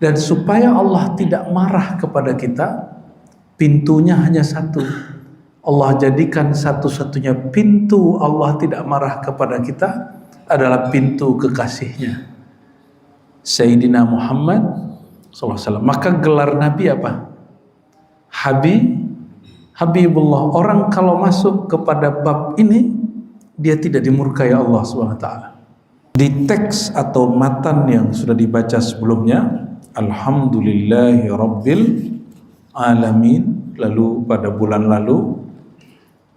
Dan supaya Allah tidak marah kepada kita, pintunya hanya satu. Allah jadikan satu-satunya pintu Allah tidak marah kepada kita adalah pintu kekasihnya, Sayyidina Muhammad SAW. Maka gelar Nabi apa? Habibullah. Orang kalau masuk kepada bab ini, dia tidak dimurkai Allah SWT. Di teks atau matan yang sudah dibaca sebelumnya, Alhamdulillahi Rabbil Alamin. Lalu pada bulan lalu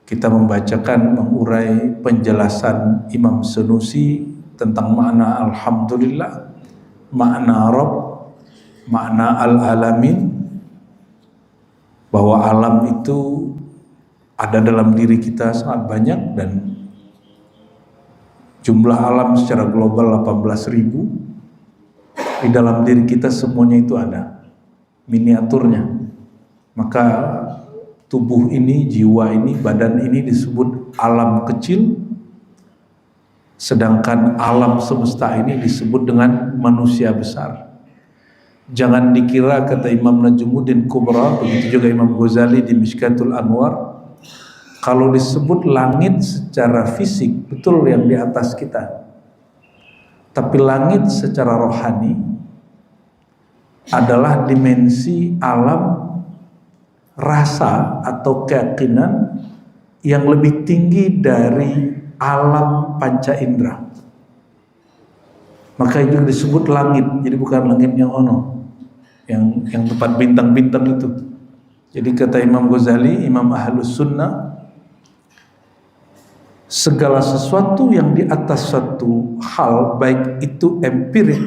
kita membacakan, mengurai penjelasan Imam Sanusi tentang makna Alhamdulillah, makna Rabb, makna Al-Alamin, bahwa alam itu ada dalam diri kita sangat banyak dan jumlah alam secara global 18.000. Di dalam diri kita semuanya itu ada miniaturnya. Maka tubuh ini, jiwa ini, badan ini disebut alam kecil, sedangkan alam semesta ini disebut dengan manusia besar. Jangan dikira, kata Imam Najmuddin Kubra, begitu juga Imam Ghazali di Mishkatul Anwar, kalau disebut langit secara fisik, betul yang di atas kita, tapi langit secara rohani adalah dimensi alam rasa atau keyakinan yang lebih tinggi dari alam panca indera. Maka itu disebut langit. Jadi bukan langit yang ono, yang tempat bintang-bintang itu. Jadi kata Imam Ghazali, Imam Ahlus Sunnah, segala sesuatu yang di atas suatu hal, baik itu empirik,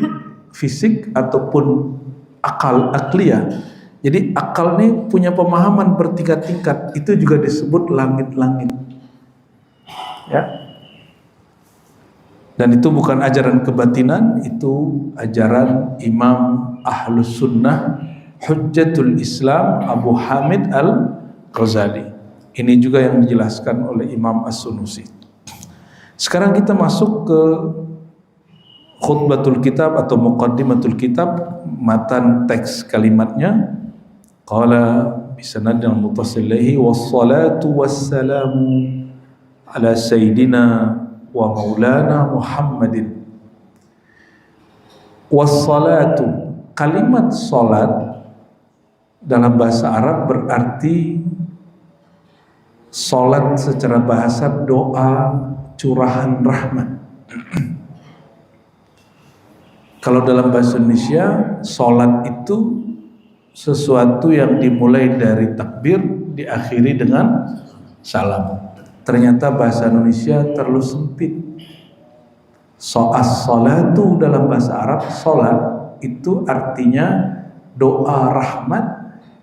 fisik ataupun akliyah. Jadi akal ini punya pemahaman bertingkat-tingkat, itu juga disebut langit-langit. Ya. Dan itu bukan ajaran kebatinan, itu ajaran Imam Ahlus Sunnah, Hujjatul Islam Abu Hamid Al-Ghazali. Ini juga yang dijelaskan oleh Imam As-Sunusi. Sekarang kita masuk ke khutbatul kitab atau muqaddimatul kitab, matan teks kalimatnya. Qala bisanadil muttasilaihi wassalatu wassalamu ala sayyidina wa maulana Muhammadin. Wassalatu, kalimat salat dalam bahasa Arab berarti salat secara bahasa doa curahan rahmat. Kalau dalam bahasa Indonesia, salat itu sesuatu yang dimulai dari takbir, diakhiri dengan salam. Ternyata bahasa Indonesia terlalu sempit. As-salatu dalam bahasa Arab, salat itu artinya doa rahmat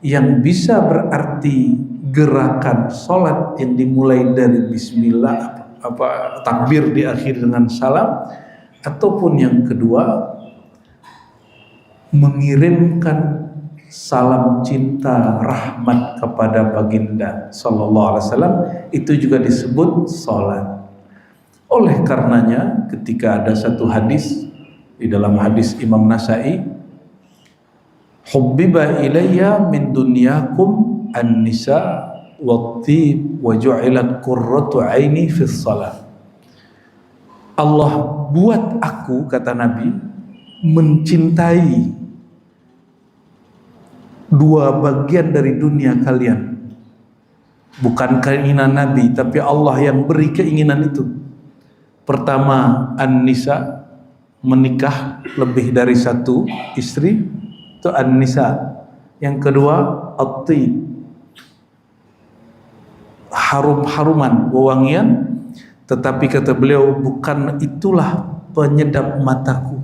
yang bisa berarti gerakan salat yang dimulai dari bismillah, takbir diakhiri dengan salam, ataupun yang kedua mengirimkan salam cinta rahmat kepada baginda sallallahu alaihi wasallam, itu juga disebut salat. Oleh karenanya ketika ada satu hadis, di dalam hadis Imam Nasai, hubbiba ilayya min dunyakum an-nisa wat-tib wa ju'ilat qurratu aini fis salat. Allah buat aku, kata Nabi, mencintai dua bagian dari dunia kalian. Bukan keinginan Nabi, tapi Allah yang beri keinginan itu. Pertama, an-nisa, menikah lebih dari satu istri, itu an-nisa. Yang kedua, at-tib, harum-haruman, wewangian. Tetapi kata beliau, bukan itulah penyedap mataku.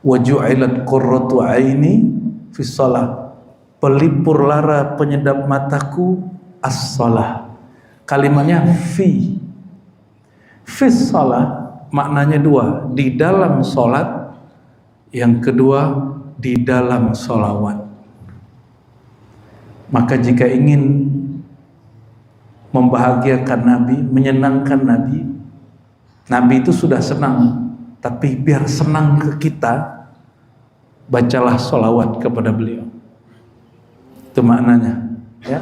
Wa ju'ilat qurratu aini fis shalah, pelipur lara penyedap mataku as-shalah. Kalimatnya fi. Fis shalah maknanya dua, di dalam salat, yang kedua di dalam sholawat. Maka jika ingin membahagiakan Nabi, menyenangkan Nabi, Nabi itu sudah senang, tapi biar senang ke kita, bacalah sholawat kepada beliau. Itu maknanya, ya.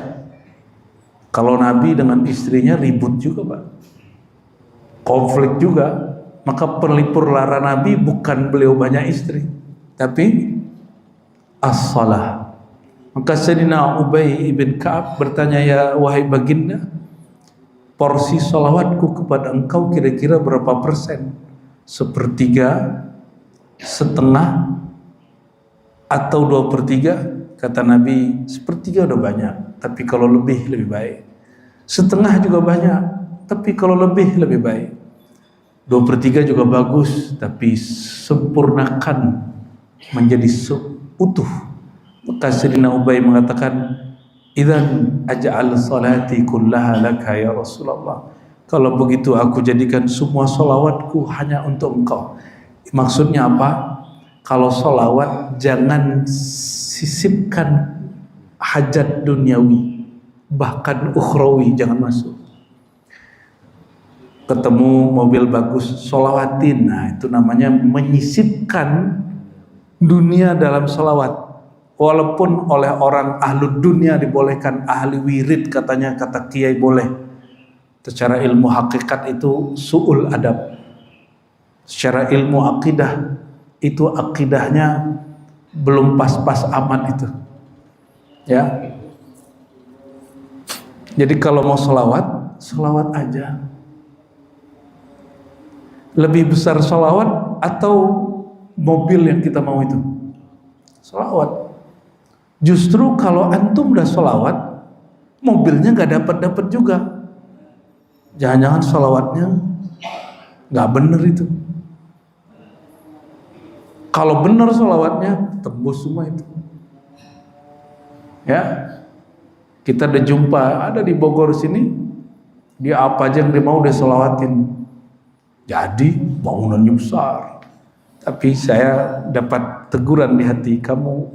Kalau Nabi dengan istrinya ribut juga, Pak, konflik juga, maka pelipur lara Nabi bukan beliau banyak istri, tapi as-salah. Maka Sayyidina Ubay ibn Ka'ab bertanya, ya wahai baginda, porsi sholawatku kepada engkau kira-kira berapa persen? 1/3, setengah, atau 2/3? Kata Nabi, 1/3 udah banyak, tapi kalau lebih baik. Setengah juga banyak, tapi kalau lebih baik. 2/3 juga bagus, tapi sempurnakan menjadi utuh. Maka Sayyidina Ubay mengatakan, idzan aj'al salati kullaha laka ya Rasulullah. Kalau begitu aku jadikan semua sholawatku hanya untuk engkau. Maksudnya apa? Kalau sholawat jangan sisipkan hajat duniawi, bahkan ukhrawi jangan masuk. Ketemu mobil bagus, sholawatin. Nah, itu namanya menyisipkan dunia dalam sholawat. Walaupun oleh orang ahlu dunia dibolehkan, ahli wirid katanya, kata kiai boleh. Secara ilmu hakikat itu su'ul adab. Secara ilmu akidah itu akidahnya belum pas-pas aman itu, ya. Jadi kalau mau sholawat, sholawat aja. Lebih besar sholawat atau mobil yang kita mau itu? Sholawat. Justru kalau antum udah sholawat, mobilnya gak dapat juga. Jangan-jangan sholawatnya gak bener itu. Kalau bener sholawatnya, tembus semua itu. Ya, kita udah jumpa, ada di Bogor sini, dia apa aja yang dia mau dia sholawatin. Jadi bangunannya besar, tapi saya dapat teguran di hati, kamu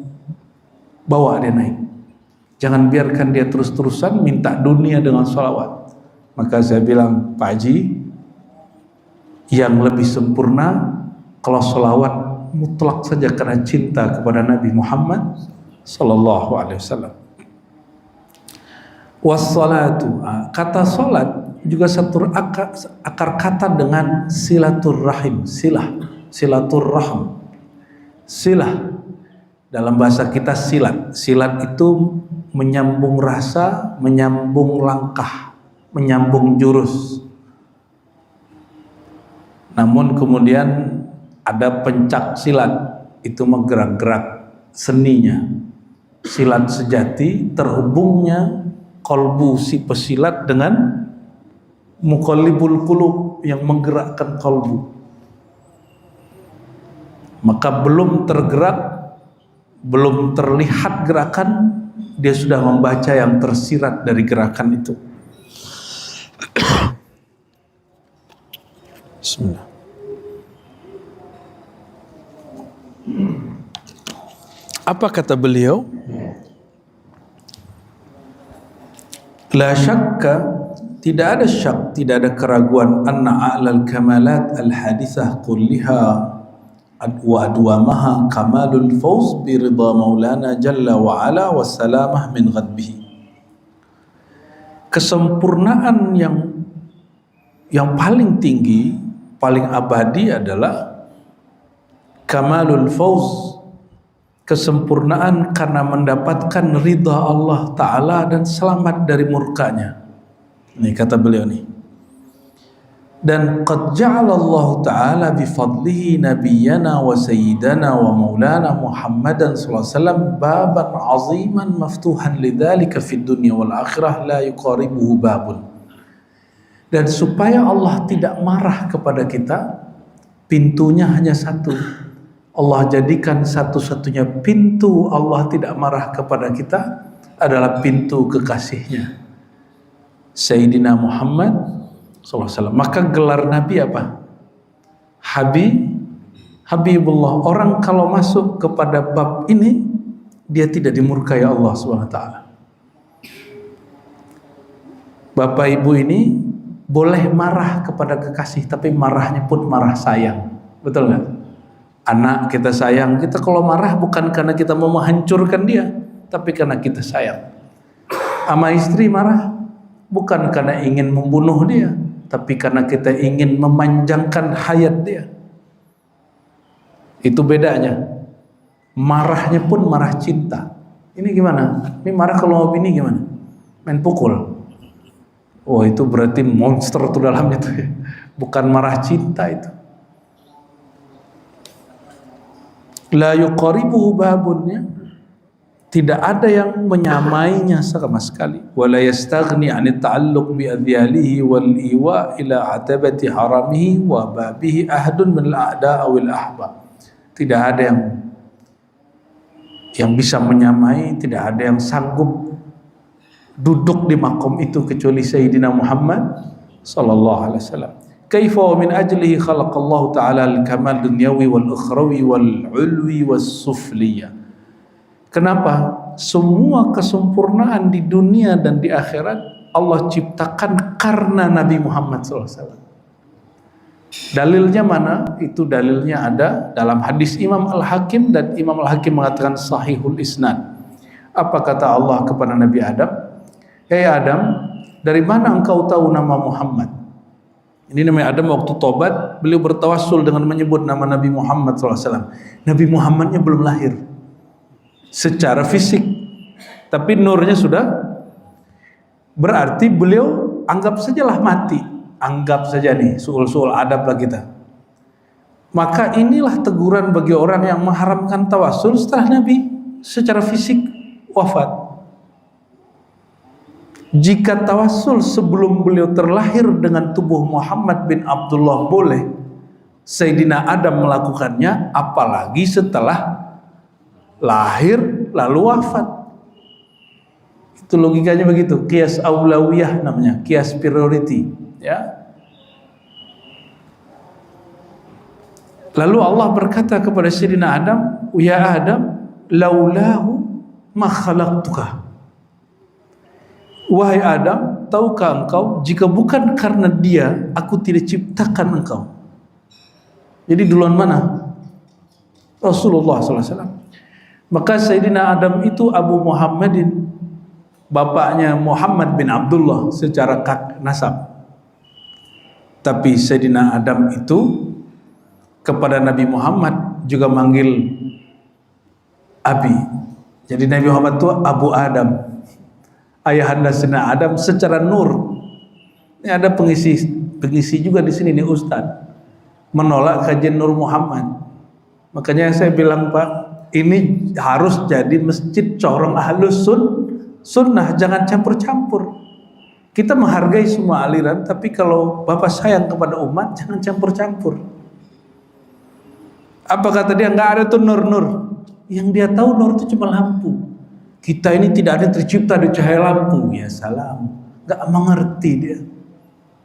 bawa dia naik, jangan biarkan dia terus-terusan minta dunia dengan sholawat. Maka saya bilang, Pak Haji, yang lebih sempurna kalau sholawat mutlak saja karena cinta kepada Nabi Muhammad sallallahu alaihi wasallam. Wassalatu, kata salat juga satu akar kata dengan silaturrahim, silaturrahim. Silah dalam bahasa kita silat. Silat itu menyambung rasa, menyambung langkah, menyambung jurus. Namun kemudian ada pencak silat, itu menggerak-gerak seninya. Silat sejati terhubungnya kolbu si pesilat dengan muqallibul qulub yang menggerakkan kolbu. Maka belum tergerak, belum terlihat gerakan, dia sudah membaca yang tersirat dari gerakan itu. Bismillah. Apa kata beliau? La syakka, tidak ada syak, tidak ada keraguan, anna a'lal kamalat al-hadithah kulliha wa adwamaha kamalul fawz bi ridha maulana jalla wa ala wa salamah min ghadbihi. Kesempurnaan yang paling tinggi, paling abadi adalah kamalul fawz, kesempurnaan karena mendapatkan ridha Allah Ta'ala dan selamat dari murkanya. Ini kata beliau nih. Dan qad ja'ala Allah Ta'ala bifadlihi nabiyyana wa sayyidana wa maulana Muhammadan sallallahu alaihi wasallam baban aziman maftuhan lidzalika fid dunya wal akhirah la yuqaribuhu babun. Dan supaya Allah tidak marah kepada kita, pintunya hanya satu. Allah jadikan satu-satunya pintu Allah tidak marah kepada kita adalah pintu kekasihnya, Sayyidina Muhammad SAW. Maka gelar Nabi apa? Habibullah. Orang kalau masuk kepada bab ini, dia tidak dimurkai Allah SWT. Bapak ibu ini boleh marah kepada kekasih, tapi marahnya pun marah sayang. Betul nggak? Anak kita sayang, kita kalau marah bukan karena kita mau menghancurkan dia, tapi karena kita sayang. Sama istri marah bukan karena ingin membunuh dia, tapi karena kita ingin memanjangkan hayat dia. Itu bedanya. Marahnya pun marah cinta. Ini gimana? Ini marah kalau mau bini gimana? Main pukul. Oh, itu berarti monster tuh dalamnya tuh ya. Bukan marah cinta itu. La yuqaribuhu babunnya, tidak ada yang menyamainya sama sekali. Wala yastaghni 'ani ta'alluq bi adhyalihi wal iwa ila atabati haramihi wa babihi ahadun min al-a'da aw al-ahba. Tidak ada yang bisa menyamai, tidak ada yang sanggup duduk di makom itu kecuali Sayyidina Muhammad sallallahu alaihi wasallam. Kaifa wa min ajlihi khalaqallahu ta'ala al-kamal dunyawi wal ukhrawi wal ulwi was sufliyah. Kenapa? Semua kesempurnaan di dunia dan di akhirat Allah ciptakan karena Nabi Muhammad SAW. Dalilnya mana? Itu dalilnya ada dalam hadis Imam Al-Hakim, dan Imam Al-Hakim mengatakan sahihul isnad. Apa kata Allah kepada Nabi Adam? Hei Adam, dari mana engkau tahu nama Muhammad? Ini namanya Adam waktu tobat, beliau bertawassul dengan menyebut nama Nabi Muhammad SAW. Nabi Muhammadnya belum lahir secara fisik, tapi nurnya sudah. Berarti beliau anggap sajalah mati, anggap saja nih, suul-suul adab lah kita. Maka inilah teguran bagi orang yang mengharamkan tawassul setelah Nabi secara fisik wafat. Jika tawassul sebelum beliau terlahir dengan tubuh Muhammad bin Abdullah boleh, Sayyidina Adam melakukannya, apalagi setelah lahir lalu wafat. Itu logikanya begitu. Qiyas aulawiyah namanya, qiyas priority, ya. Lalu Allah berkata kepada Sayyidina Adam, ya Adam, laulahu ma khalaqtuka. Wahai Adam, tahukah engkau jika bukan karena dia aku tidak ciptakan engkau. Jadi duluan mana? Rasulullah SAW. Maka Sayyidina Adam itu Abu Muhammadin, bapaknya Muhammad bin Abdullah secara nasab. Tapi Sayyidina Adam itu kepada Nabi Muhammad juga manggil Abi. Jadi Nabi Muhammad itu Abu Adam, ayahanda Sayyidina Adam secara nur. Ini ada pengisi juga di sini nih Ustadz, menolak kajian Nur Muhammad. Makanya saya bilang, Pak, ini harus jadi masjid corong ahlus sunnah, jangan campur-campur. Kita menghargai semua aliran, tapi kalau Bapak sayang kepada umat, jangan campur-campur. Apa kata dia? Nggak ada tuh nur-nur. Yang dia tahu nur itu cuma lampu. Kita ini tidak ada tercipta di cahaya lampu. Ya salam, nggak mengerti dia.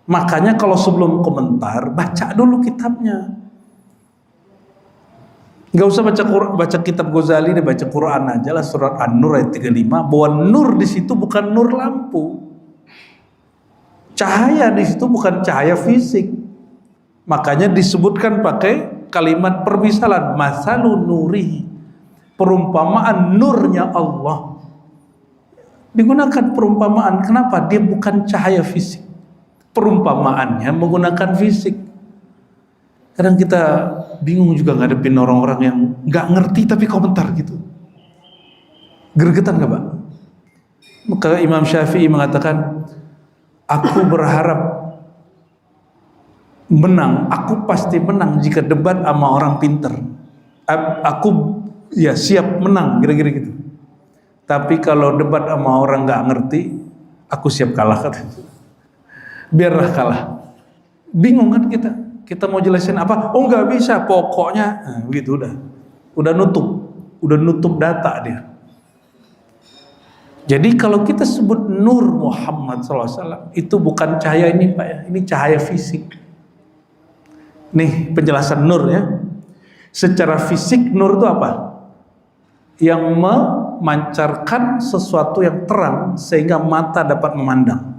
Makanya kalau sebelum komentar, baca dulu kitabnya. Nggak usah baca kitab Ghazali, dia baca Quran aja lah, surat An-Nur ayat 35, bahwa nur di situ bukan nur lampu. Cahaya di situ bukan cahaya fisik. Makanya disebutkan pakai kalimat permisalan, masalun nurihi, perumpamaan nurnya Allah. Digunakan perumpamaan, kenapa? Dia bukan cahaya fisik. Perumpamaannya menggunakan fisik. Kadang kita bingung juga ngadepin orang-orang yang nggak ngerti tapi komentar gitu. Gregetan nggak, Pak? Maka Imam Syafi'i mengatakan, aku berharap menang, aku pasti menang jika debat sama orang pinter. Aku ya siap menang, kira-kira gitu. Tapi kalau debat sama orang nggak ngerti, aku siap kalah, katanya. Biarlah kalah. Bingung kan kita mau jelasin apa? Oh nggak bisa, pokoknya nah, begitu udah nutup data dia. Jadi kalau kita sebut nur Muhammad SAW, itu bukan cahaya ini, Pak ya, ini cahaya fisik. Nih penjelasan nur ya. Secara fisik nur itu apa? Yang memancarkan sesuatu yang terang sehingga mata dapat memandang.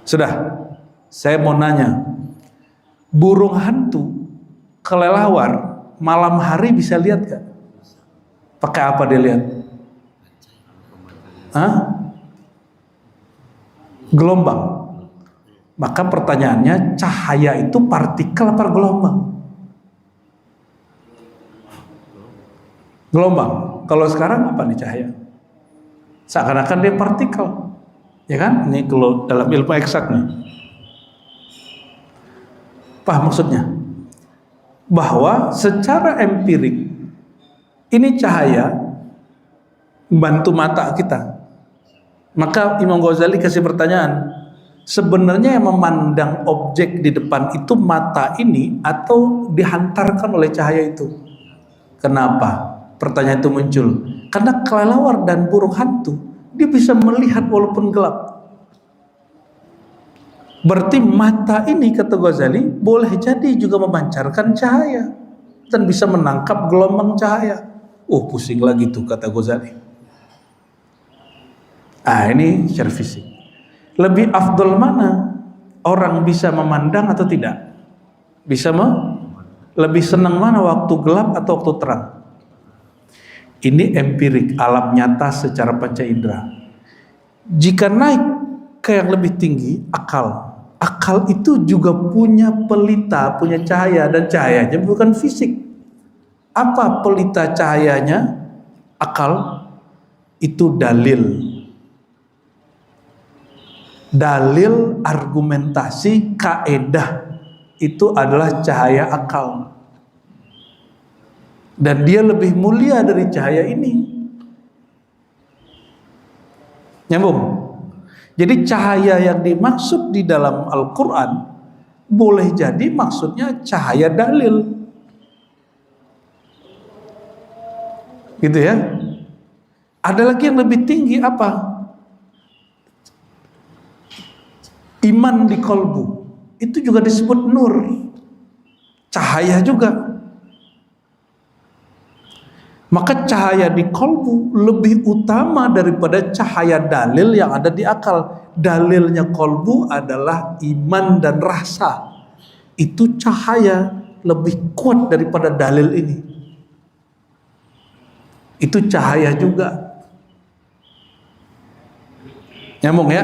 Sudah, saya mau nanya, burung hantu kelelawar malam hari bisa lihat gak? Pakai apa dia lihat? Gelombang. Maka pertanyaannya, cahaya itu partikel apa gelombang? Gelombang. Kalau sekarang apa nih cahaya? Seakan-akan dia partikel, ya kan? Ini kalau dalam ilmu eksak nih. Paham maksudnya? Bahwa secara empirik ini cahaya membantu mata kita. Maka Imam Ghazali kasih pertanyaan, sebenarnya yang memandang objek di depan itu mata ini atau dihantarkan oleh cahaya itu? Kenapa? Pertanyaan itu muncul karena kelelawar dan burung hantu dia bisa melihat walaupun gelap. Berarti mata ini, kata Ghazali, boleh jadi juga memancarkan cahaya dan bisa menangkap gelombang cahaya. Oh, pusing lagi tuh, kata Ghazali. Ini secara fisik. Lebih afdol mana? Orang bisa memandang atau tidak? Lebih senang mana, waktu gelap atau waktu terang? Ini empirik, alam nyata secara panca indera. Jika naik ke yang lebih tinggi, akal. Akal itu juga punya pelita, punya cahaya, dan cahayanya bukan fisik. Apa pelita cahayanya? Akal. Itu dalil. Dalil, argumentasi, kaedah. Itu adalah cahaya akal. Dan dia lebih mulia dari cahaya ini. Nyambung? Jadi cahaya yang dimaksud di dalam Al-Quran boleh jadi maksudnya cahaya dalil. Gitu ya. Ada lagi yang lebih tinggi apa? Iman di kolbu. Itu juga disebut nur. Cahaya juga. Maka cahaya di kolbu lebih utama daripada cahaya dalil yang ada di akal. Dalilnya kolbu adalah iman dan rasa. Itu cahaya lebih kuat daripada dalil ini. Itu cahaya juga. Nyambung ya?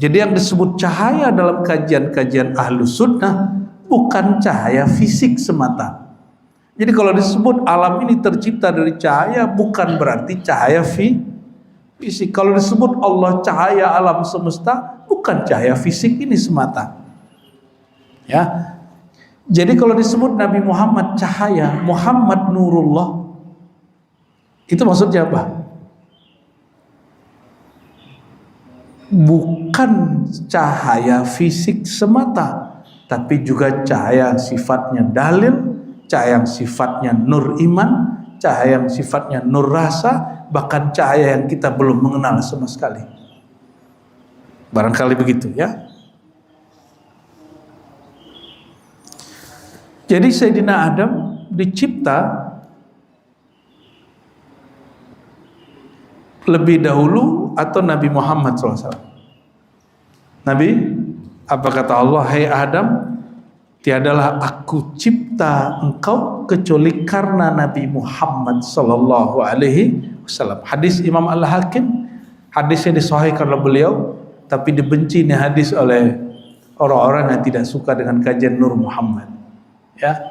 Jadi yang disebut cahaya dalam kajian-kajian Ahlus Sunnah bukan cahaya fisik semata. Jadi kalau disebut alam ini tercipta dari cahaya, bukan berarti cahaya fisik. Kalau disebut Allah cahaya alam semesta, bukan cahaya fisik ini semata. Ya. Jadi kalau disebut Nabi Muhammad cahaya, Muhammad nurullah, itu maksudnya apa? Bukan cahaya fisik semata, tapi juga cahaya sifatnya dalil, cahaya yang sifatnya nur iman, cahaya yang sifatnya nur rasa, bahkan cahaya yang kita belum mengenal sama sekali. Barangkali begitu ya. Jadi Sayyidina Adam dicipta lebih dahulu atau Nabi Muhammad SAW? Nabi, apa kata Allah? Hai Adam, tiadalah aku cipta engkau kecuali karena Nabi Muhammad sallallahu alaihi wasallam. Hadis Imam Al-Hakim, hadisnya disahihkan oleh beliau, tapi dibenci nih hadis oleh orang-orang yang tidak suka dengan kajian Nur Muhammad. Ya.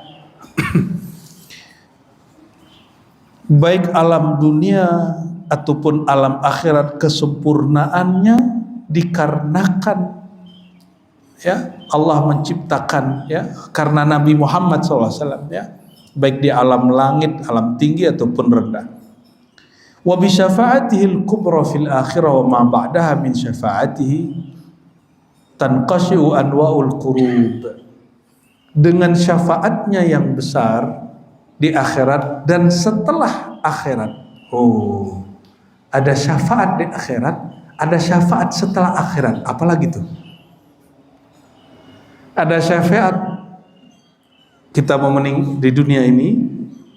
Baik alam dunia ataupun alam akhirat kesempurnaannya dikarenakan ya Allah menciptakan ya karena Nabi Muhammad SAW ya, baik di alam langit, alam tinggi ataupun rendah. Wa bi syafaatihil kubra fil akhirah wa ma ba'daha min syafaatihi tanqashi'u anwa'ul qurub. Dengan syafaatnya yang besar di akhirat dan setelah akhirat. Oh, ada syafaat di akhirat, ada syafaat setelah akhirat. Apalagi tuh? Ada syafaat kita mau di dunia ini,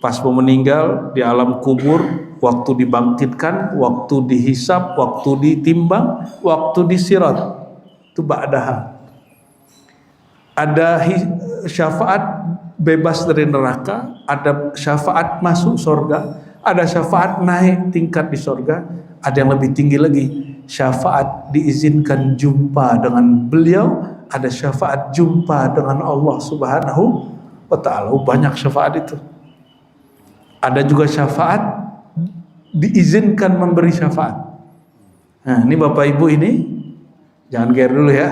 pas mau meninggal di alam kubur, waktu dibangkitkan, waktu dihisab, waktu ditimbang, waktu disirat. Itu ba'daha. Ada syafaat bebas dari neraka, ada syafaat masuk surga, ada syafaat naik tingkat di surga, ada yang lebih tinggi lagi, syafaat diizinkan jumpa dengan beliau, ada syafaat jumpa dengan Allah Subhanahu wa ta'ala. Banyak syafaat itu. Ada juga syafaat diizinkan memberi syafaat. Nah, ini Bapak Ibu ini jangan gear dulu ya.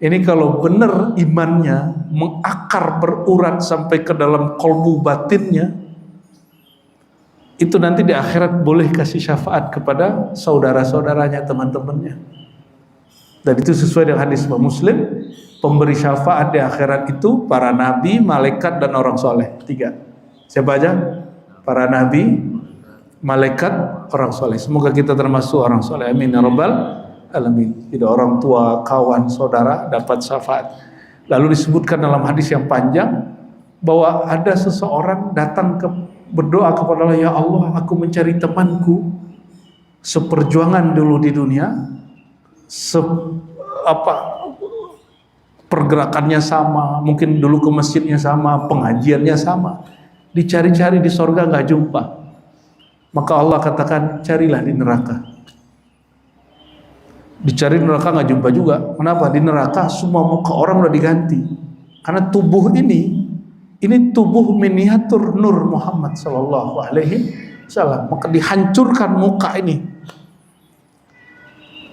Ini kalau benar imannya mengakar berurat sampai ke dalam kolbu batinnya, itu nanti di akhirat boleh kasih syafaat kepada saudara-saudaranya, teman-temannya. Dan itu sesuai dengan hadis Muslim, pemberi syafaat di akhirat itu para nabi, malaikat, dan orang soleh. 3. Siapa aja? Para nabi, malaikat, orang soleh. Semoga kita termasuk orang soleh. Amin ya rabbal alamin. Tidak orang tua, kawan, saudara dapat syafaat. Lalu disebutkan dalam hadis yang panjang bahwa ada seseorang datang berdoa kepada Allah, ya Allah, aku mencari temanku seperjuangan dulu di dunia, pergerakannya sama, mungkin dulu ke masjidnya sama, pengajiannya sama, dicari-cari di sorga nggak jumpa. Maka Allah katakan, carilah di neraka. Dicari di neraka nggak jumpa juga. Kenapa? Di neraka semua muka orang udah diganti. Karena tubuh ini tubuh miniatur Nur Muhammad Sallallahu Alaihi Wasallam. Maka dihancurkan muka ini.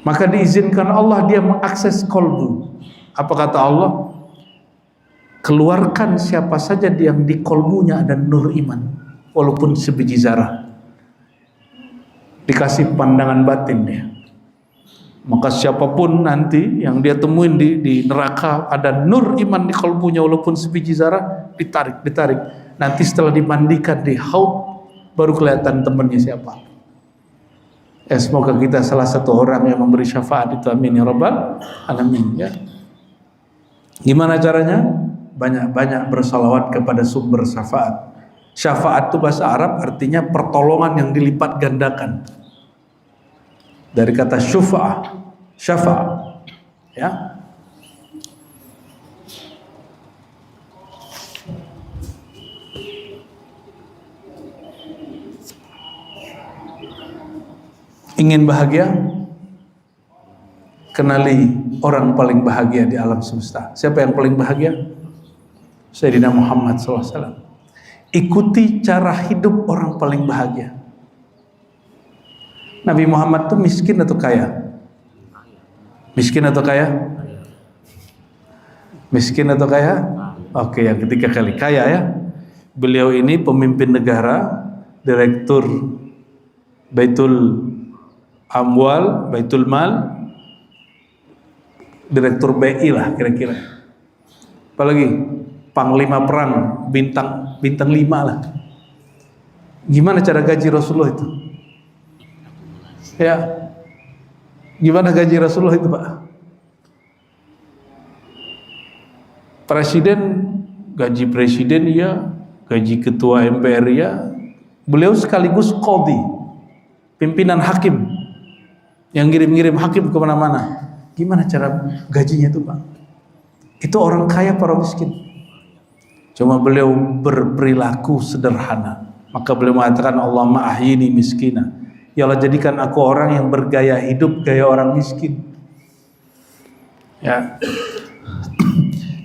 Maka diizinkan Allah dia mengakses kolbu. Apa kata Allah? Keluarkan siapa saja yang di kolbunya ada nur iman, walaupun sebiji zarah. Dikasih pandangan batin dia. Maka siapapun nanti yang dia temuin di neraka ada nur iman di kolbunya walaupun sebiji zarah, ditarik. Nanti setelah dimandikan di haud baru kelihatan temannya siapa. Semoga kita salah satu orang yang memberi syafaat itu. Amin ya rabbal alamin ya. Gimana caranya? Banyak-banyak bersalawat kepada sumber syafaat. Syafaat itu bahasa Arab artinya pertolongan yang dilipat gandakan. Dari kata syafa'a, ya. Ingin bahagia? Kenali orang paling bahagia di alam semesta. Siapa yang paling bahagia? Sayyidina Muhammad SAW. Ikuti cara hidup orang paling bahagia. Nabi Muhammad itu miskin atau kaya? Miskin atau kaya? Miskin atau kaya? Oke, yang ketiga kali kaya ya. Beliau ini pemimpin negara, direktur Baitul Amwal, Baitul Mal, direktur BI lah kira-kira. Apalagi panglima perang bintang 5 lah. Gimana cara gaji Rasulullah itu? Ya, gimana gaji Rasulullah itu, Pak? Gaji presiden ya, gaji ketua MPR ya. Beliau sekaligus qadhi, pimpinan hakim yang ngirim-ngirim hakim kemana-mana. Gimana cara gajinya itu, Pak? Itu orang kaya para miskin. Cuma beliau berperilaku sederhana. Maka beliau mengatakan, Allahumma ahyini miskina. Ya Allah, jadikan aku orang yang bergaya hidup gaya orang miskin. Ya.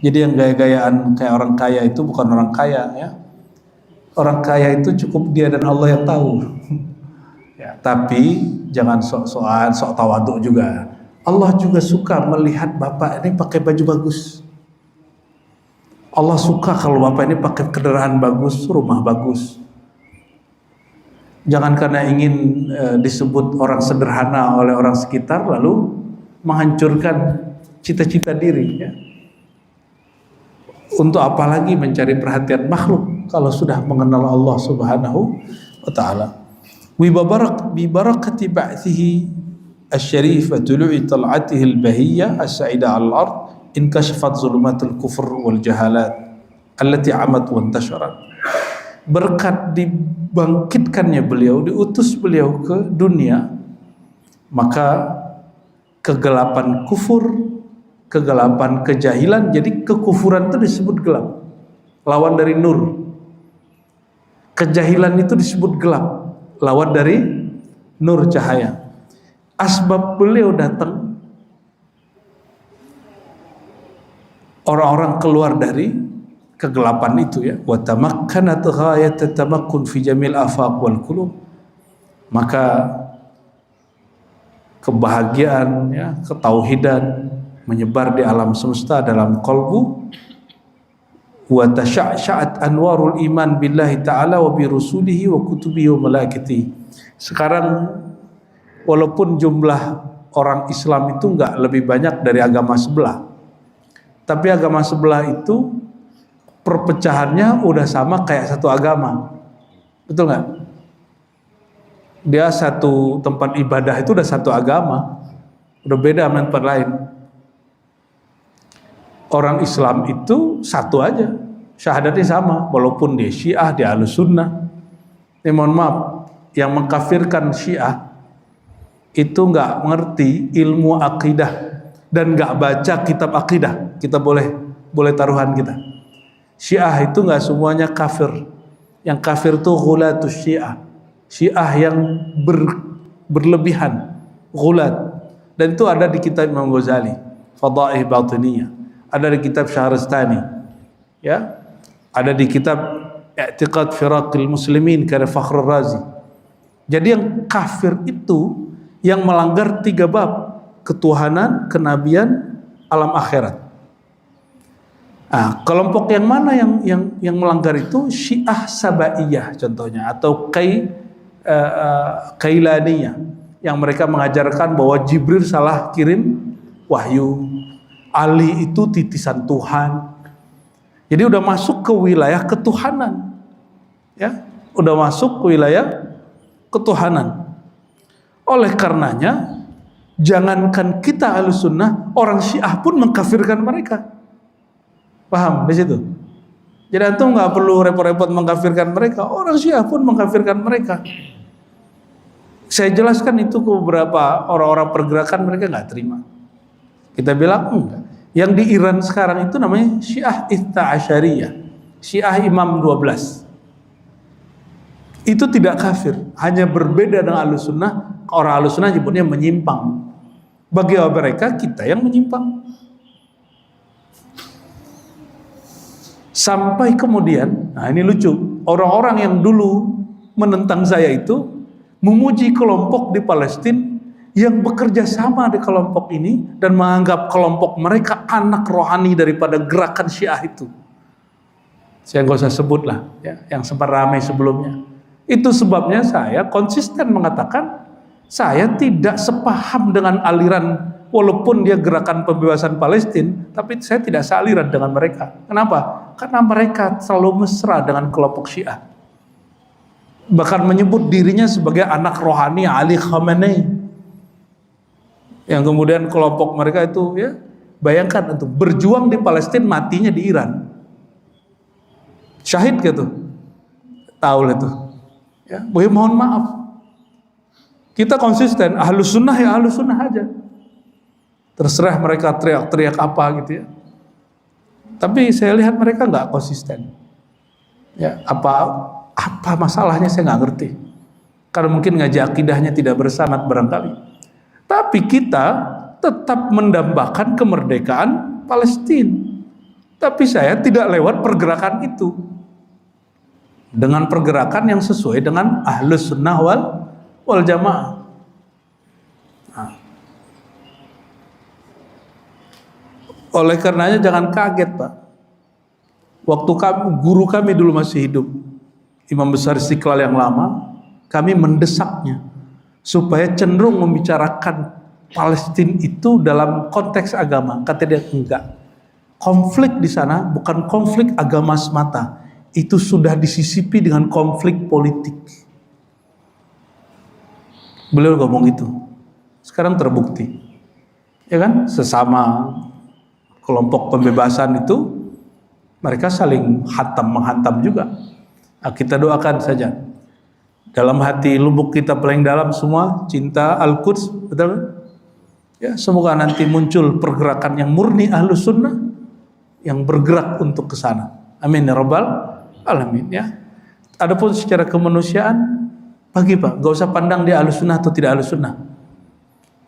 Jadi yang gaya-gayaan kayak orang kaya itu bukan orang kaya ya. Orang kaya itu cukup dia dan Allah yang tahu. Ya, tapi jangan sok tawaduk juga. Allah juga suka melihat bapak ini pakai baju bagus. Allah suka kalau bapak ini pakai kendaraan bagus, rumah bagus. Jangan karena ingin disebut orang sederhana oleh orang sekitar lalu menghancurkan cita-cita diri ya. Untuk apalagi mencari perhatian makhluk kalau sudah mengenal Allah Subhanahu wa taala. Bi barakati ba'thihi asy-syarif wa tulu'i tal'atihi al-bahiyya as-sa'ida 'al-ard inkashafat zulumatul kufur wal jahalat allati 'amat wa intasharat. Berkat dibangkitkannya beliau, diutus beliau ke dunia, maka kegelapan kufur, kegelapan kejahilan, jadi kekufuran itu disebut gelap. lawan dari nur. Kejahilan itu disebut gelap, lawan dari nur, cahaya. Asbab beliau datang, orang-orang keluar dari kegelapan itu ya. Wa tamakkanat ghayat tamakkun fi jamil afaq wal qulub. Maka kebahagiaan ya, ketauhidan menyebar di alam semesta dalam kalbu. Wa tasyaa'at anwarul iman billahi ta'ala wa bi rusulihi wa kutubihi wa malaikatihi. Sekarang walaupun jumlah orang Islam itu enggak lebih banyak dari agama sebelah, tapi agama sebelah itu perpecahannya udah sama kayak satu agama. Betul nggak? Dia satu tempat ibadah itu udah satu agama, udah beda sama tempat lain. Orang Islam itu satu aja, syahadatnya sama, walaupun dia Syiah, dia Ahlussunnah. Mohon maaf, yang mengkafirkan Syiah itu nggak mengerti ilmu akidah dan nggak baca kitab akidah. Kita boleh taruhan kita. Syiah itu nggak semuanya kafir. Yang kafir itu ghulatus Syiah. Syiah yang berlebihan, ghulat. Dan itu ada di kitab Imam Ghazali, Fadaih Batiniyah. Ada di kitab Syahrastani, ya, ada di kitab I'tiqad Firaqil Muslimin karya Fakhrul Razi. Jadi yang kafir itu yang melanggar 3 bab: ketuhanan, kenabian, alam akhirat. Nah, kelompok yang mana yang melanggar itu? Syiah Sabaiyah contohnya, atau Kailaniyah, yang mereka mengajarkan bahwa Jibril salah kirim wahyu, Ali itu titisan Tuhan. Jadi udah masuk ke wilayah ketuhanan, ya, udah masuk ke wilayah ketuhanan. Oleh karenanya, jangankan kita Ahlussunnah, orang Syiah pun mengkafirkan mereka. Paham di situ? Jadi antum nggak perlu repot-repot mengkafirkan mereka, orang Syiah pun mengkafirkan mereka. Saya jelaskan itu ke beberapa orang-orang pergerakan, mereka nggak terima. Kita bilang enggak. Yang di Iran sekarang itu namanya Syiah Ithna Asyariyah, Syiah Imam 12. Itu tidak kafir, hanya berbeda dengan Ahlussunnah. Orang Ahlussunnah nyebutnya menyimpang. Bagi mereka, kita yang menyimpang. Sampai kemudian, nah ini lucu, orang-orang yang dulu menentang saya itu memuji kelompok di Palestina yang bekerja sama di kelompok ini dan menganggap kelompok mereka anak rohani daripada gerakan Syiah itu. Saya nggak usah sebut lah, ya, yang sempat ramai sebelumnya. Itu sebabnya saya konsisten mengatakan saya tidak sepaham dengan aliran, walaupun dia gerakan pembebasan Palestina, tapi saya tidak sealiran dengan mereka. Kenapa? Karena mereka selalu mesra dengan kelompok Syiah. Bahkan menyebut dirinya sebagai anak rohani Ali Khamenei. Yang kemudian kelompok mereka itu, ya, bayangkan untuk berjuang di Palestina, matinya di Iran. Syahid gitu. Tahu itu. Ya, mohon maaf. Kita konsisten, Ahlussunnah ya Ahlussunnah aja. Terserah mereka teriak-teriak apa gitu ya. Tapi saya lihat mereka nggak konsisten. Ya, apa masalahnya saya nggak ngerti. Karena mungkin ngaji akidahnya tidak bersanad barangkali. Tapi kita tetap mendambakan kemerdekaan Palestina. Tapi saya tidak lewat pergerakan itu. Dengan pergerakan yang sesuai dengan Ahlussunnah wal Jamaah. Nah. Oleh karenanya jangan kaget, Pak. Waktu guru kami dulu masih hidup, Imam Besar Istiqlal yang lama, kami mendesaknya supaya cenderung membicarakan Palestina itu dalam konteks agama. Kata dia, enggak. Konflik di sana bukan konflik agama semata. Itu sudah disisipi dengan konflik politik. Beliau ngomong itu. Sekarang terbukti. Ya kan? Sesama kelompok pembebasan itu, mereka saling menghantam juga. Nah, kita doakan saja. Dalam hati lubuk kita paling dalam semua cinta Al-Quds, betul? Ya, semoga nanti muncul pergerakan yang murni Ahlussunnah yang bergerak untuk ke sana. Amin ya rabbal alamin ya. Adapun secara kemanusiaan, bagi Pak, gak usah pandang dia ahlus sunnah atau tidak ahlus sunnah.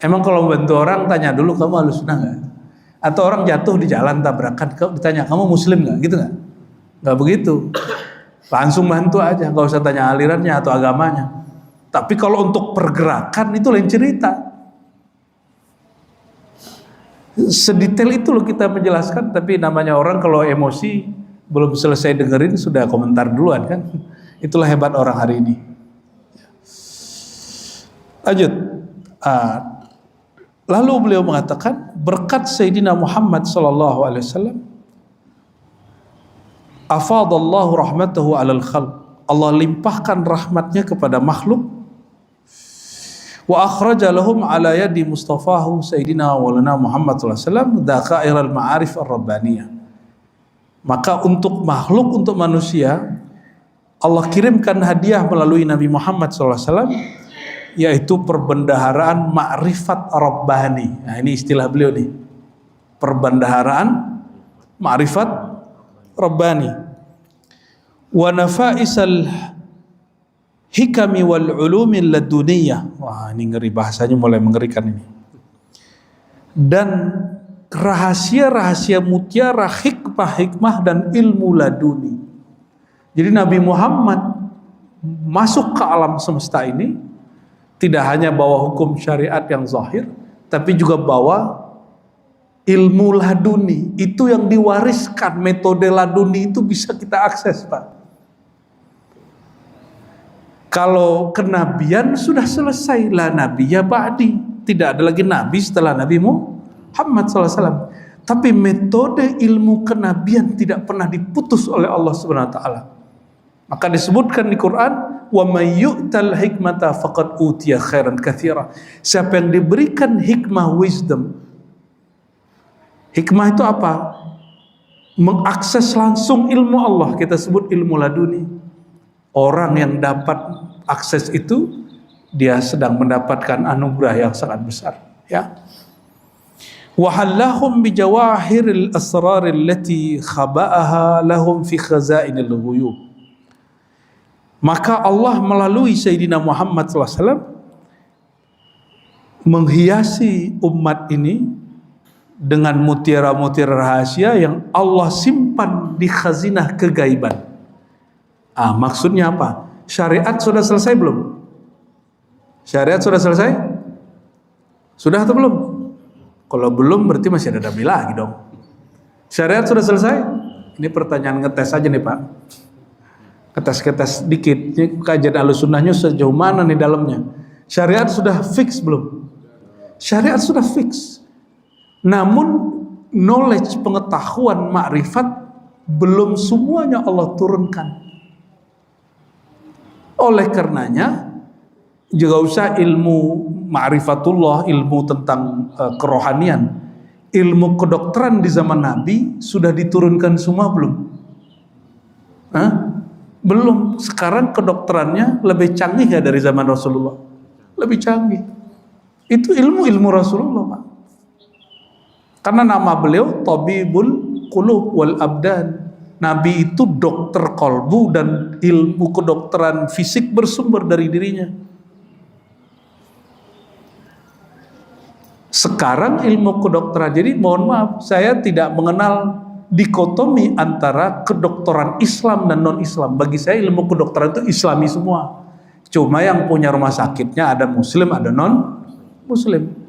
Emang kalau membantu orang tanya dulu kamu ahlus sunnah nggak? Atau orang jatuh di jalan tabrakan, ditanya kamu muslim nggak? Gitu nggak? Nggak begitu. Langsung bantu aja, gak usah tanya alirannya atau agamanya. Tapi kalau untuk pergerakan itu lain cerita. Sedetail itu loh kita menjelaskan, tapi namanya orang kalau emosi belum selesai dengerin sudah komentar duluan kan. Itulah hebat orang hari ini. Lanjut. Lalu beliau mengatakan berkat Sayyidina Muhammad sallallahu alaihi wasallam afadallahu rahmatahu 'alal khalq. Allah limpahkan rahmatnya kepada makhluk. Wa akhraja lahum 'ala yadi mustafahu Sayyidina Maulana Muhammad sallallahu alaihi wasallam dzakairal ma'arif ar-rabbaniyah. Maka untuk makhluk, untuk manusia, Allah kirimkan hadiah melalui Nabi Muhammad sallallahu alaihi wasallam, yaitu perbendaharaan ma'rifat rabbani. Nah, ini istilah beliau nih. Perbendaharaan ma'rifat rabbani. Wa nafaisal hikami wal ulumil laduniyah. Wah, ini ngeri, bahasanya mulai mengerikan ini. Dan rahasia-rahasia mutiara, hikmah-hikmah dan ilmu laduni. Jadi Nabi Muhammad masuk ke alam semesta ini tidak hanya bawa hukum syariat yang zahir, tapi juga bawa ilmu laduni. Itu yang diwariskan, metode laduni itu bisa kita akses, Pak. Kalau kenabian sudah selesai, la nabiyya ba'di. Tidak ada lagi nabi setelah Nabi Muhammad SAW. Tapi metode ilmu kenabian tidak pernah diputus oleh Allah Subhanahu wa taala. Maka disebutkan di Quran, wa may yu'tal hikmata faqad utiya khairan katsira. Siapa yang diberikan hikmah, wisdom. Hikmah itu apa? Mengakses langsung ilmu Allah, kita sebut ilmu laduni. Orang yang dapat akses itu, dia sedang mendapatkan anugerah yang sangat besar, ya. Wa halahum bi jawahiril asrar allati khaba'aha lahum fi khazainil ghuyub. Maka Allah melalui Sayyidina Muhammad SAW menghiasi umat ini dengan mutiara-mutiara rahasia yang Allah simpan di khazinah kegaiban. Maksudnya apa? Syariat sudah selesai belum? Syariat sudah selesai? Sudah atau belum? Kalau belum berarti masih ada nabi lagi dong. Syariat sudah selesai? Ini pertanyaan ngetes aja nih Pak. Ngetes dikit. Ini kajian Ahlussunnahnya sejauh mana nih dalamnya? Syariat sudah fix belum? Syariat sudah fix. Namun knowledge, pengetahuan, makrifat belum semuanya Allah turunkan. Oleh karenanya juga usah ilmu ma'rifatullah, ilmu tentang kerohanian, ilmu kedokteran di zaman Nabi sudah diturunkan semua belum? Belum. Sekarang kedokterannya lebih canggih ya dari zaman Rasulullah. Lebih canggih. Itu ilmu Rasulullah, Pak. Karena nama beliau Tabibul Qulub wal Abdan. Nabi itu dokter kolbu dan ilmu kedokteran fisik bersumber dari dirinya. Sekarang ilmu kedokteran, jadi mohon maaf, saya tidak mengenal dikotomi antara kedokteran Islam dan non-Islam. Bagi saya ilmu kedokteran itu Islami semua. Cuma yang punya rumah sakitnya ada Muslim, ada non-Muslim.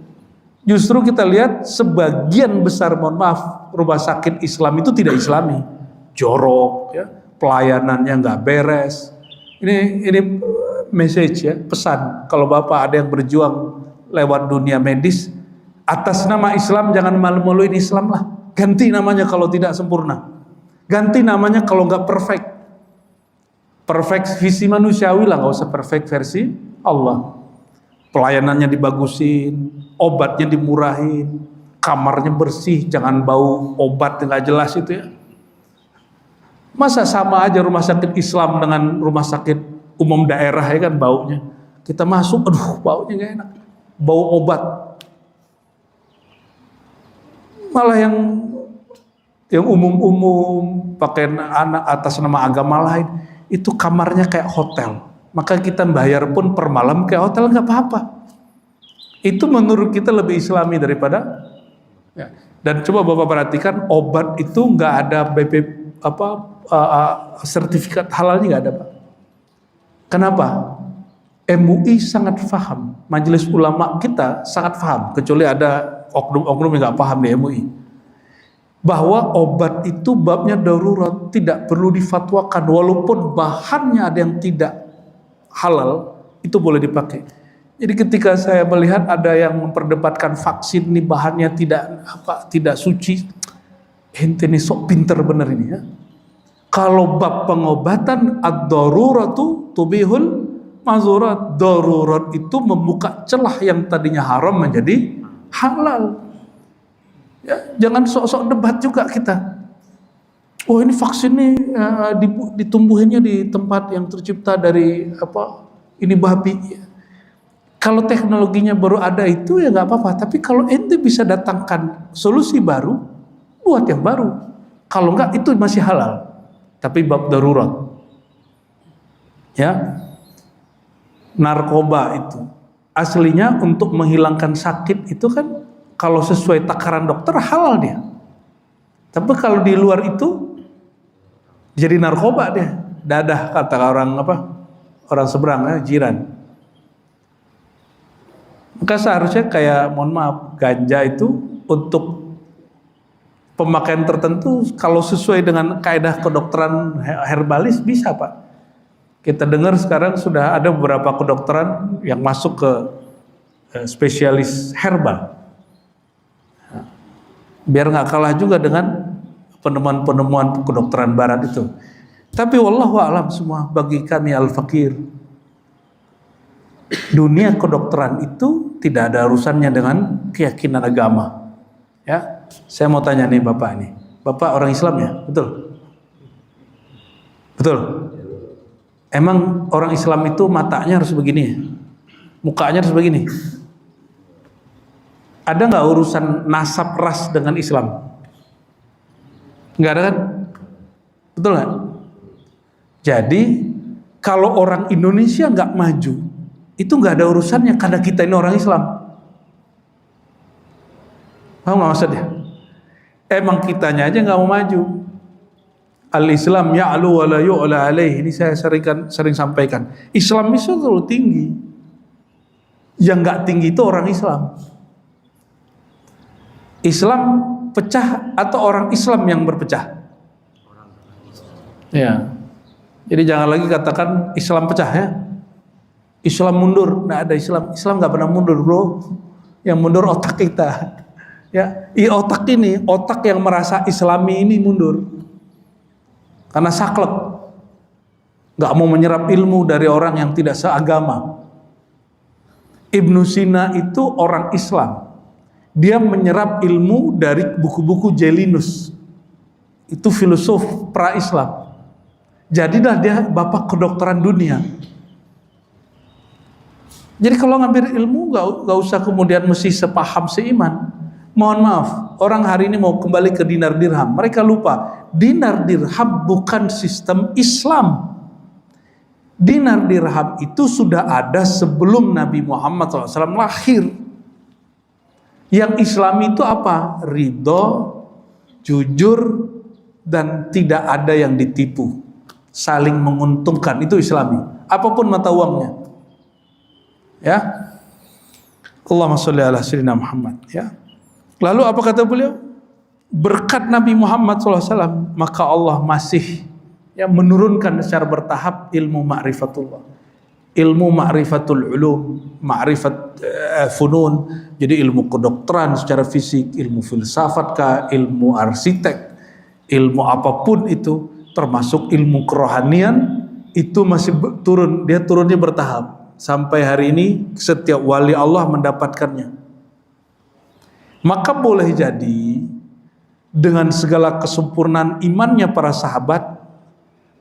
Justru kita lihat sebagian besar, mohon maaf, rumah sakit Islam itu tidak Islami. Jorok, ya, pelayanannya nggak beres. Ini message ya, pesan. Kalau Bapak ada yang berjuang lewat dunia medis, atas nama Islam jangan malu-maluin Islam lah. Ganti namanya kalau tidak sempurna. Ganti namanya kalau nggak perfect. Perfect visi manusiawi lah, nggak usah perfect versi Allah. Pelayanannya dibagusin, obatnya dimurahin, kamarnya bersih, jangan bau obat nggak jelas itu ya. Masa sama aja rumah sakit Islam dengan rumah sakit umum daerah ya kan baunya. Kita masuk, aduh baunya nggak enak, bau obat. Malah yang yang umum-umum, pakai anak atas nama agama lain, itu kamarnya kayak hotel. Maka kita bayar pun per malam kayak hotel, nggak apa-apa. Itu menurut kita lebih islami daripada ya. Dan coba Bapak perhatikan, obat itu nggak ada sertifikat halalnya nggak ada, Pak. Kenapa? MUI sangat paham, majelis ulama kita sangat paham, kecuali ada oknum-oknum yang nggak paham di MUI, bahwa obat itu babnya darurat, tidak perlu difatwakan, walaupun bahannya ada yang tidak halal, itu boleh dipakai. Jadi ketika saya melihat ada yang memperdebatkan vaksin ini bahannya tidak suci, ente ini sok pinter bener ini ya. Kalau bab pengobatan ad-daruratu tubihul mazurat, darurat itu membuka celah yang tadinya haram menjadi halal. Ya, jangan sok-sok debat juga kita. Oh ini vaksin ini ditumbuhinnya di tempat yang tercipta dari ini babi. Kalau teknologinya baru ada itu ya nggak apa-apa. Tapi kalau ente bisa datangkan solusi baru, buat yang baru. Kalau nggak itu masih halal. Tapi bab darurat. Ya. Narkoba itu aslinya untuk menghilangkan sakit itu kan kalau sesuai takaran dokter halal dia. Tapi kalau di luar itu jadi narkoba dia. Dadah kata orang seberang jiran. Maka seharusnya kayak mohon maaf, ganja itu untuk pemakaian tertentu kalau sesuai dengan kaidah kedokteran herbalis bisa, Pak. Kita dengar sekarang sudah ada beberapa kedokteran yang masuk ke spesialis herbal. Biar nggak kalah juga dengan penemuan-penemuan kedokteran barat itu. Tapi wallahu a'lam semua bagi kami al-fakir. Dunia kedokteran itu tidak ada urusannya dengan keyakinan agama. Ya, saya mau tanya nih Bapak ini. Bapak orang Islam ya? Betul? Betul? Emang orang Islam itu matanya harus begini, mukanya harus begini. Ada nggak urusan nasab ras dengan Islam? Nggak ada kan? Betul nggak? Jadi kalau orang Indonesia nggak maju, itu nggak ada urusannya karena kita ini orang Islam. Paham nggak maksudnya? Emang kitanya aja nggak mau maju. Al-Islam ya'lu wa la yu'la alaih. Ini saya sering sampaikan. Islam itu terlalu tinggi. Yang nggak tinggi itu orang Islam. Islam pecah atau orang Islam yang berpecah? Ya. Jadi jangan lagi katakan Islam pecah ya. Islam mundur, nggak ada Islam. Islam nggak pernah mundur, bro. Yang mundur otak kita. Ya, otak ini, otak yang merasa Islami ini mundur. Karena saklek, nggak mau menyerap ilmu dari orang yang tidak seagama. Ibnu Sina itu orang Islam. Dia menyerap ilmu dari buku-buku Jalinus. Itu filosof pra-Islam. Jadilah dia bapak kedokteran dunia. Jadi kalau ngambil ilmu nggak usah kemudian mesti sepaham seiman. Mohon maaf, orang hari ini mau kembali ke dinar dirham. Mereka lupa, dinar dirham bukan sistem Islam. Dinar dirham itu sudah ada sebelum Nabi Muhammad SAW lahir. Yang Islam itu apa? Ridho, jujur, dan tidak ada yang ditipu. Saling menguntungkan, itu Islami. Apapun mata uangnya. Ya. Allahumma sholli ala sayyidina Muhammad. Ya. Lalu apa kata beliau? Berkat Nabi Muhammad SAW, maka Allah masih menurunkan secara bertahap ilmu ma'rifatullah, ilmu ma'rifatul ulum, ma'rifat funun. Jadi ilmu kedokteran secara fisik, ilmu filsafat kah, ilmu arsitek, ilmu apapun itu, termasuk ilmu kerohanian, itu masih turun. Dia turunnya bertahap. Sampai hari ini setiap wali Allah mendapatkannya. Maka boleh jadi dengan segala kesempurnaan imannya para sahabat,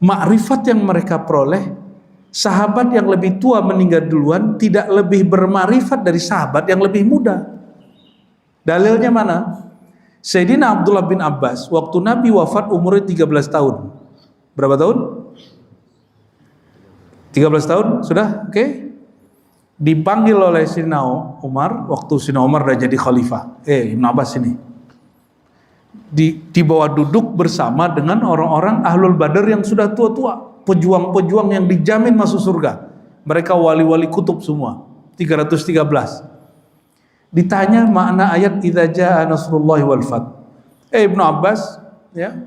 makrifat yang mereka peroleh, sahabat yang lebih tua meninggal duluan tidak lebih bermakrifat dari sahabat yang lebih muda. Dalilnya mana? Sayyidina Abdullah bin Abbas waktu Nabi wafat umurnya 13 tahun. Berapa tahun? 13 tahun, sudah? Oke. Dipanggil oleh Sayyidina Umar waktu Sayyidina Umar udah jadi khalifah. Ibn Abbas ini. Dibawa duduk bersama dengan orang-orang Ahlul Badar yang sudah tua-tua, pejuang-pejuang yang dijamin masuk surga. Mereka wali-wali kutub semua. 313. Ditanya makna ayat idza jaa nasrullahi wal fath. Ibnu Abbas, ya.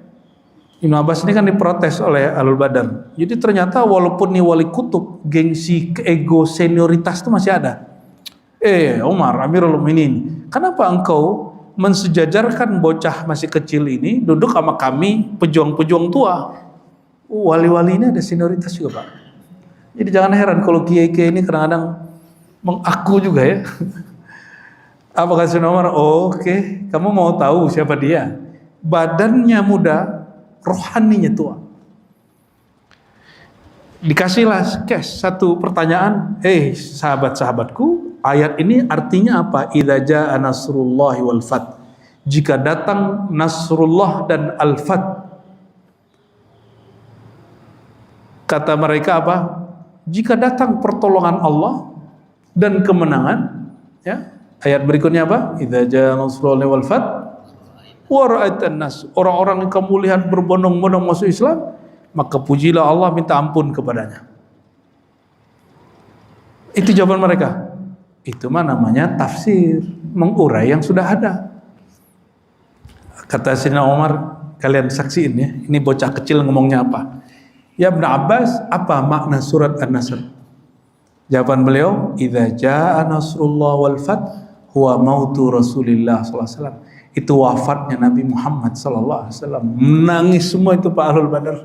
Ibnu Abbas ini kan diprotes oleh Ahlul Badar. Jadi ternyata walaupun nih wali kutub, gengsi, ego, senioritas itu masih ada. Umar, Amirul Mukminin, kenapa engkau mensejajarkan bocah masih kecil ini duduk sama kami pejuang-pejuang tua? Wali-wali ini ada senioritas juga, Pak. Jadi jangan heran kalau kiai-kiai ini kadang-kadang mengaku juga ya. Apa kata Umar? Oke, kamu mau tahu siapa dia? Badannya muda, rohaninya tua. Dikasihlah satu pertanyaan. Sahabat-sahabatku, ayat ini artinya apa? Idza jaa nasrullahi wal fath. Jika datang Nasrullah dan al-fath. Kata mereka apa? Jika datang pertolongan Allah dan kemenangan, ya. Ayat berikutnya apa? Idza jaa nasrullahi wal fath wa ra'aitan nas. Orang-orang yang kamu lihat berbondong-bondong masuk Islam, maka pujilah Allah, minta ampun kepadanya. Itu jawaban mereka. Itu mah namanya tafsir, mengurai yang sudah ada. Kata Sayyidina Umar, kalian saksiin ya, ini bocah kecil ngomongnya apa? Ya Ibn Abbas, apa makna surat An-Nasr? Jawaban beliau, idza jaa nasrullah wal fath huwa mautu Rasulillah sallallahu alaihi wasallam. Itu wafatnya Nabi Muhammad sallallahu alaihi wasallam. Menangis semua itu Pak Ahlul Badar.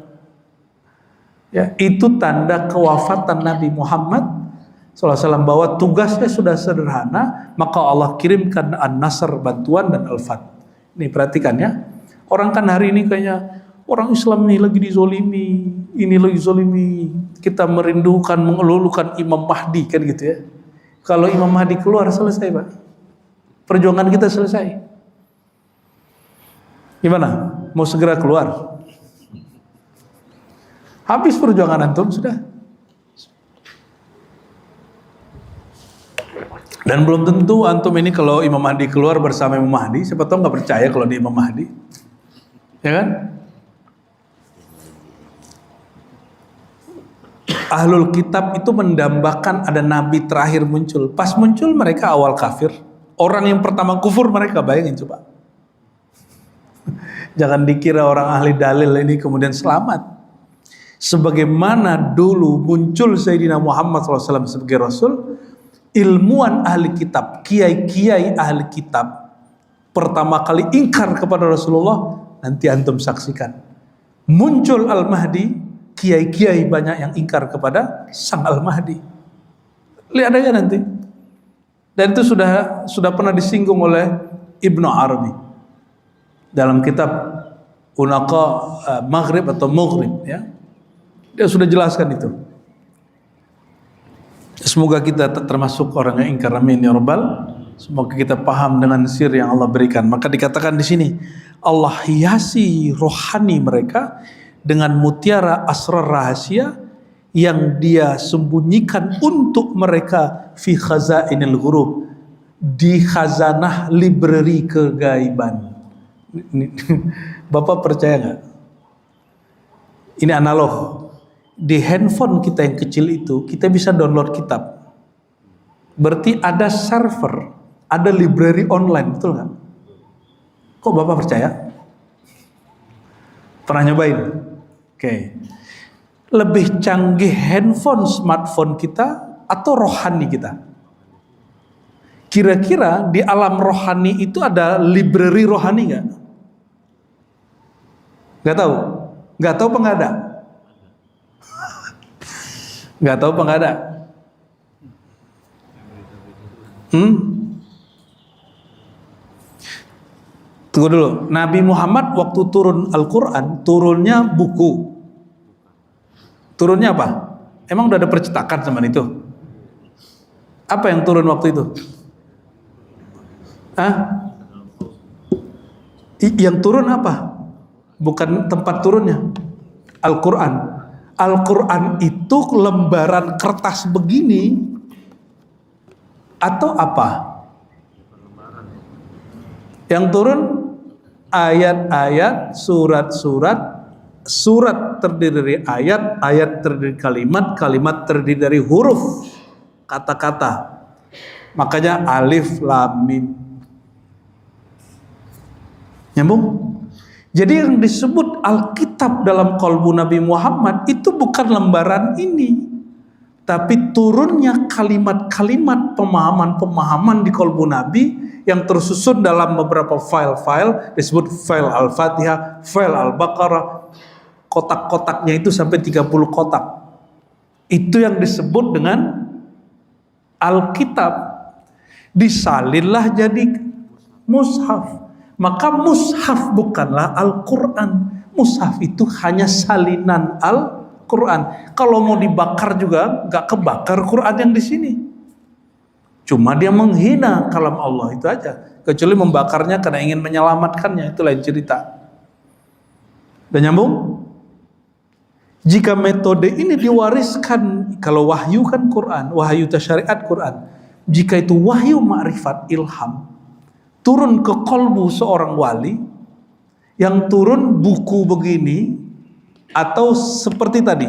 Ya, itu tanda kewafatan Nabi Muhammad sallallahu alaihi wasallam, bahwa tugasnya sudah sederhana, maka Allah kirimkan An-Nasr, bantuan, dan Al-Fath. Nih perhatikan ya. Orang kan hari ini kayaknya orang Islam nih lagi dizolimi, ini lagi zolimi. Kita merindukan, mengelulukan Imam Mahdi kan gitu ya. Kalau Imam Mahdi keluar selesai Pak. Perjuangan kita selesai. Gimana? Mau segera keluar? Habis perjuangan antum sudah. Dan belum tentu antum ini kalau Imam Mahdi keluar bersama Imam Mahdi, siapa tahu nggak percaya kalau dia Imam Mahdi, ya kan? Ahlul Kitab itu mendambakan ada Nabi terakhir muncul. Pas muncul mereka awal kafir. Orang yang pertama kufur mereka, bayangin coba. Jangan dikira orang ahli dalil ini kemudian selamat. Sebagaimana dulu muncul Sayyidina Muhammad SAW sebagai Rasul, ilmuwan ahli kitab, kiai-kiai ahli kitab pertama kali ingkar kepada Rasulullah. Nanti antum saksikan. Muncul Al-Mahdi, kiai-kiai banyak yang ingkar kepada sang Al-Mahdi. Lihat aja nanti. Dan itu sudah pernah disinggung oleh Ibnu Arabi dalam kitab Unaqa Maghrib atau Maghrib ya. Dia sudah jelaskan itu. Semoga kita termasuk orang yang ingkar, amin ya rabbal. Semoga kita paham dengan sir yang Allah berikan. Maka dikatakan di sini Allah hiasi rohani mereka dengan mutiara asrar rahasia yang dia sembunyikan untuk mereka fi khazainil ghurub, di khazanah library kegaiban. Bapak percaya nggak? Ini analog. Di handphone kita yang kecil itu kita bisa download kitab. Berarti ada server, ada library online, betul nggak? Kok Bapak percaya? Pernah nyobain? Oke. Lebih canggih handphone, smartphone kita atau rohani kita? Kira-kira di alam rohani itu ada library rohani nggak? Nggak tahu? Nggak tahu apa nggak ada? Nggak tahu apa nggak ada? Tunggu dulu. Nabi Muhammad waktu turun Al-Quran, turunnya buku. Turunnya apa? Emang udah ada percetakan zaman itu? Apa yang turun waktu itu? Yang turun apa? Bukan tempat turunnya. Al-Quran. Al-Quran itu lembaran kertas begini atau apa? Yang turun ayat-ayat, surat-surat, surat terdiri dari ayat, ayat terdiri dari kalimat, kalimat terdiri dari huruf, kata-kata. Makanya alif lam mim. Nyambung? Jadi yang disebut Alkitab dalam qalbu Nabi Muhammad itu bukan lembaran ini, tapi turunnya kalimat-kalimat pemahaman-pemahaman di qalbu Nabi yang tersusun dalam beberapa file-file, disebut file Al-Fatihah, file Al-Baqarah. Kotak-kotaknya itu sampai 30 kotak. Itu yang disebut dengan Alkitab. Disalinlah jadi mushaf. Maka mushaf bukanlah Al-Quran. Mushaf itu hanya salinan Al-Quran. Kalau mau dibakar juga gak kebakar Quran yang di sini. Cuma dia menghina kalam Allah, itu aja. Kecuali membakarnya karena ingin menyelamatkannya, itu lain cerita. Dan nyambung? Jika metode ini diwariskan, kalau wahyu kan Quran, wahyu tasyariat Quran. Jika itu wahyu ma'rifat ilham, turun ke kolbu seorang wali, yang turun buku begini, atau seperti tadi,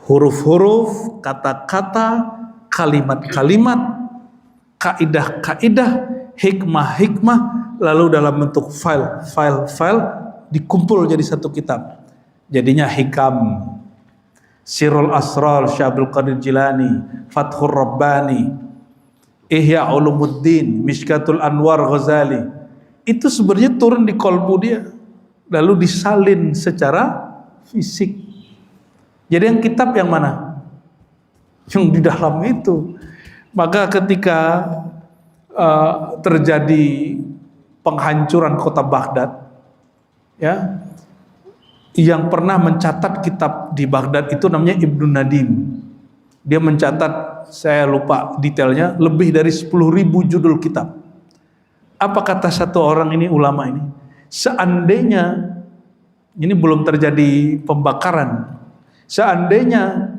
huruf-huruf, kata-kata, kalimat-kalimat, kaidah-kaidah, hikmah-hikmah, lalu dalam bentuk file dikumpul jadi satu kitab. Jadinya Hikam, Sirul Asrar Syabul Qadir Jilani, Fathur Rabbani, Ihya Ulumuddin, Mishkatul Anwar Ghazali. Itu sebenarnya turun di kolbu dia, lalu disalin secara fisik. Jadi yang kitab yang mana? Yang di dalam itu. Maka ketika terjadi penghancuran kota Baghdad, ya, yang pernah mencatat kitab di Baghdad itu namanya Ibnu Nadim. Dia mencatat, saya lupa detailnya, lebih dari 10.000 judul kitab. Apa kata satu orang ini, ulama ini? Seandainya, ini belum terjadi pembakaran, seandainya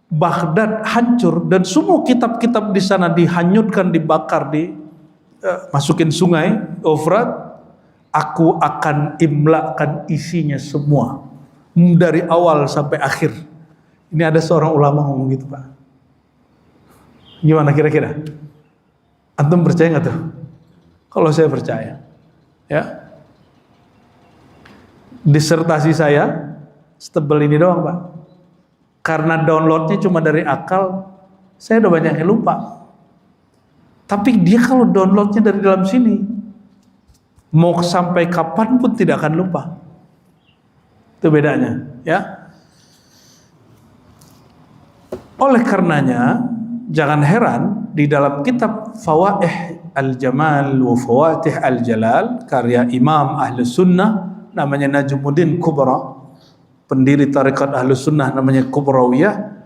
Baghdad hancur dan semua kitab-kitab di sana dihanyutkan, dibakar, masukin sungai Eufrat, aku akan imlakan isinya semua dari awal sampai akhir. Ini ada seorang ulama ngomong gitu, Pak. Gimana kira-kira? Antum percaya nggak tuh? Kalau saya percaya, ya. Disertasi saya setebal ini doang, Pak. Karena downloadnya cuma dari akal, saya udah banyak yang lupa. Tapi dia kalau downloadnya dari dalam sini, mau sampai kapan pun tidak akan lupa. Itu bedanya, ya. Oleh karenanya, jangan heran di dalam kitab Fawaih Al-Jamal wa Fawatih Al-Jalal karya Imam Ahlus Sunnah namanya Najmuddin Kubra, pendiri tarekat Ahlus Sunnah namanya Kubrawiyah.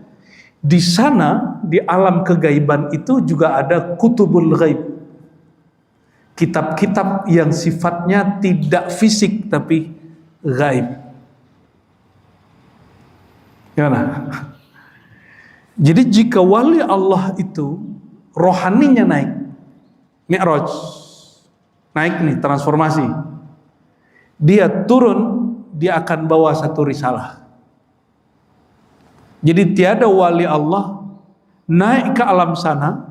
Di sana di alam kegaiban itu juga ada kutubul ghaib, kitab-kitab yang sifatnya tidak fisik tapi gaib. Gimana? Jadi jika wali Allah itu rohaninya naik, mi'raj, naik nih, transformasi, dia turun, dia akan bawa satu risalah. Jadi tiada wali Allah naik ke alam sana,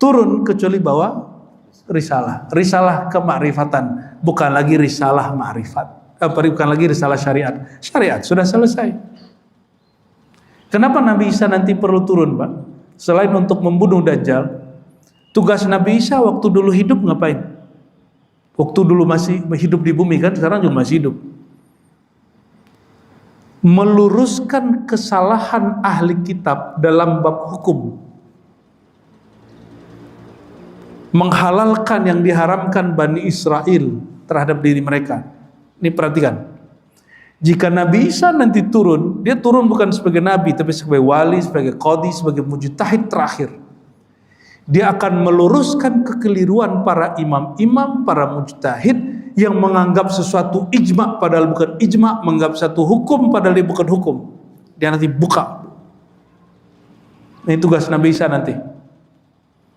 turun kecuali bawa risalah. Risalah kemakrifatan, bukan lagi risalah ma'rifat, bukan lagi risalah syariat. Syariat sudah selesai. Kenapa Nabi Isa nanti perlu turun, Pak? Selain untuk membunuh Dajjal, tugas Nabi Isa waktu dulu hidup ngapain? Waktu dulu masih hidup di bumi kan, sekarang juga masih hidup. Meluruskan kesalahan ahli kitab dalam bab hukum. Menghalalkan yang diharamkan Bani Israel terhadap diri mereka. Ini perhatikan. Jika Nabi Isa nanti turun, dia turun bukan sebagai nabi, tapi sebagai wali, sebagai qadhi, sebagai mujtahid terakhir. Dia akan meluruskan kekeliruan para imam-imam, para mujtahid yang menganggap sesuatu ijma padahal bukan ijma, menganggap satu hukum padahal dia bukan hukum. Dia nanti buka. Ini tugas Nabi Isa nanti.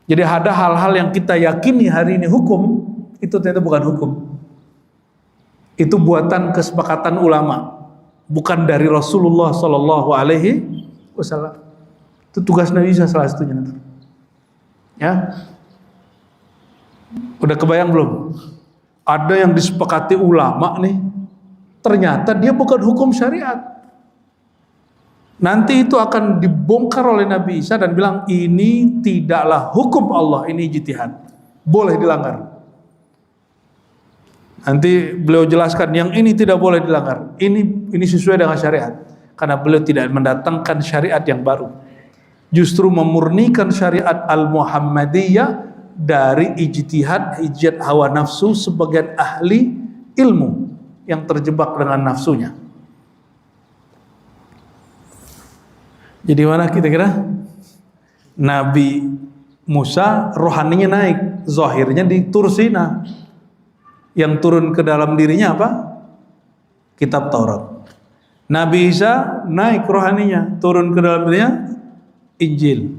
Jadi ada hal-hal yang kita yakini hari ini hukum, itu ternyata bukan hukum. Itu buatan kesepakatan ulama, bukan dari Rasulullah Sallallahu Alaihi Wasallam. Itu tugas Nabi Isa salah satunya nanti. Ya, udah kebayang belum? Ada yang disepakati ulama nih, ternyata dia bukan hukum syariat. Nanti itu akan dibongkar oleh Nabi Isa dan bilang ini tidaklah hukum Allah, ini ijtihad, boleh dilanggar. Nanti beliau jelaskan yang ini tidak boleh dilanggar, ini sesuai dengan syariat, karena beliau tidak mendatangkan syariat yang baru. Justru memurnikan syariat al-Muhammadiyah dari ijtihad hawa nafsu sebagian ahli ilmu yang terjebak dengan nafsunya. Jadi mana kita kira? Nabi Musa rohaninya naik, zahirnya di Tur Sina. Yang turun ke dalam dirinya apa? Kitab Taurat. Nabi Isa naik rohaninya, turun ke dalam dirinya Injil.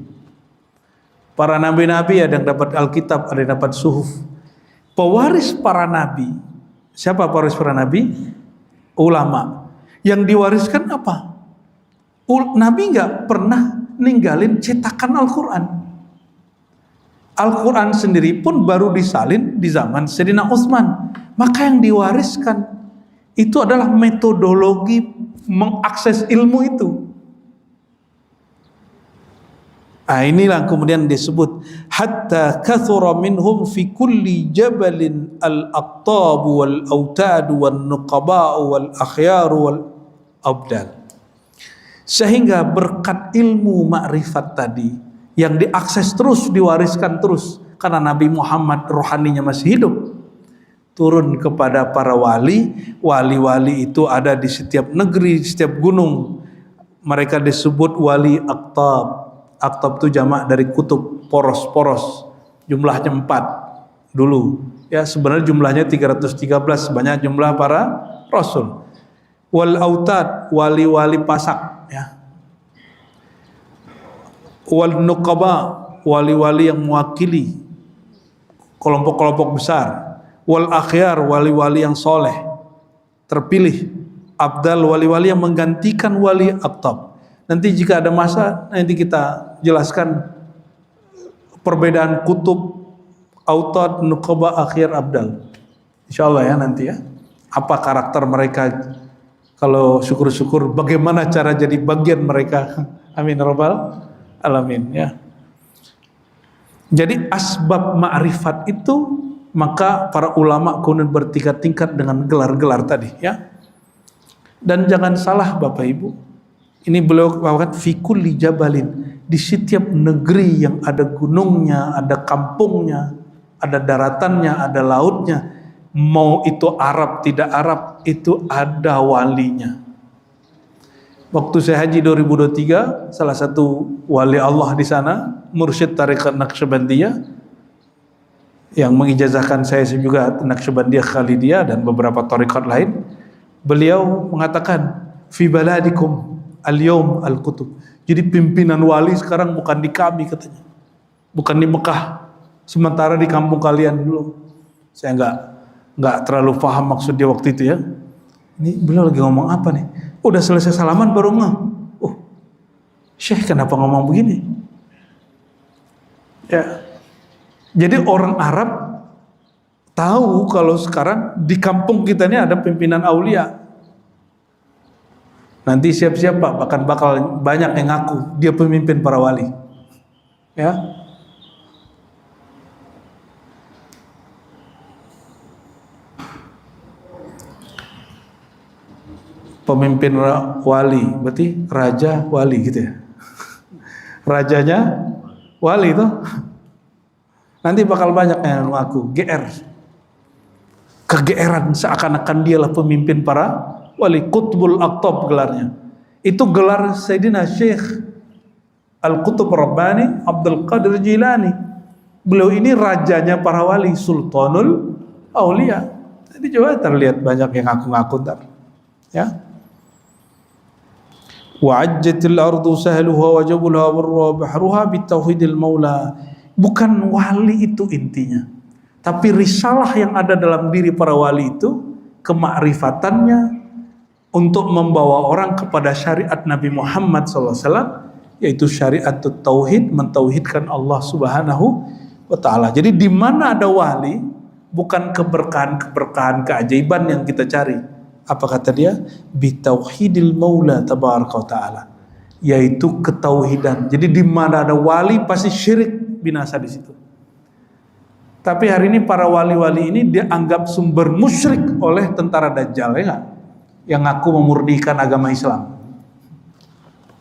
Para nabi-nabi ada yang dapat Alkitab, ada yang dapat Suhuf. Pewaris para nabi, siapa pewaris para nabi? Ulama. Yang diwariskan apa? Nabi nggak pernah ninggalin cetakan Al-Quran. Al-Quran sendiri pun baru disalin di zaman Sayyidina Utsman. Maka yang diwariskan itu adalah metodologi mengakses ilmu itu. Nah, inilah kemudian disebut hatta kathura minhum fi kulli jabalin al-aqtab wal autad wan nuqaba wal akhyar wal abdal. Sehingga berkat ilmu makrifat tadi yang diakses terus, diwariskan terus karena Nabi Muhammad rohaninya masih hidup, turun kepada para wali. Wali-wali itu ada di setiap negeri, di setiap gunung. Mereka disebut wali aqtab. Aqtab itu jamak dari kutub, poros-poros. Jumlahnya 4 dulu. Ya, sebenarnya jumlahnya 313, banyak jumlah para rasul. Wal autad, wali-wali pasak, ya. Wal nuqaba, wali-wali yang mewakili kelompok-kelompok besar. Wal akhyar, wali-wali yang soleh, terpilih. Abdal, wali-wali yang menggantikan wali aqtab. Nanti jika ada masa, nanti kita jelaskan perbedaan kutub, autad, nuqaba, akhir, abdal. Insyaallah ya nanti ya. Apa karakter mereka? Kalau syukur-syukur, bagaimana cara jadi bagian mereka? Amin rabbal alamin ya. Jadi asbab ma'rifat itu, maka para ulama kemudian bertingkat-tingkat dengan gelar-gelar tadi ya. Dan jangan salah Bapak Ibu, ini beliau katakan fi kulli jabalin, di setiap negeri yang ada gunungnya, ada kampungnya, ada daratannya, ada lautnya, mau itu Arab tidak Arab, itu ada walinya. Waktu saya haji 2023, salah satu wali Allah di sana, mursyid Tariqat Naqsyabandiyah, yang mengijazahkan saya juga Naqsyabandiyah Khalidiyah dan beberapa tariqat lain, beliau mengatakan fi baladikum al-yawm al-kutub. Jadi pimpinan wali sekarang bukan di kami katanya, bukan di Mekah, sementara di kampung kalian dulu. Saya nggak terlalu paham maksud dia waktu itu ya. Ini beliau lagi ngomong apa nih? Udah selesai salaman baru ngeh. Oh, Syekh kenapa ngomong begini? Ya, jadi orang Arab tahu kalau sekarang di kampung kita ini ada pimpinan aulia. Nanti siap-siap Pak, bakal banyak yang ngaku dia pemimpin para wali. Ya. Pemimpin wali, berarti raja wali gitu ya. Rajanya wali itu. Nanti bakal banyak yang ngaku GR. Kegeeran seakan-akan dialah pemimpin para wali, Qutbul Aqtab gelarnya. Itu gelar Sayyidina Syekh Al-Qutb Rabbani Abdul Qadir Jilani. Beliau ini rajanya para wali, Sultanul Aulia. Jadi coba terlihat banyak yang ngaku-ngaku ntar. Ya. Wa'ajjatil ardu sahluha wa jabulha wa bahruha bitauhidil maula. Bukan wali itu intinya, tapi risalah yang ada dalam diri para wali itu, kemakrifatannya untuk membawa orang kepada syariat Nabi Muhammad SAW, yaitu syariat tauhid, mentauhidkan Allah Subhanahu wa ta'ala. Jadi di mana ada wali, bukan keberkahan, keajaiban yang kita cari. Apa kata dia? Bitauhidil maula tabaraka wa ta'ala, yaitu ketauhidan. Jadi di mana ada wali pasti syirik binasa di situ. Tapi hari ini para wali-wali ini dianggap sumber musyrik oleh tentara Dajjal, ya gak? Yang ngaku memurnikan agama Islam.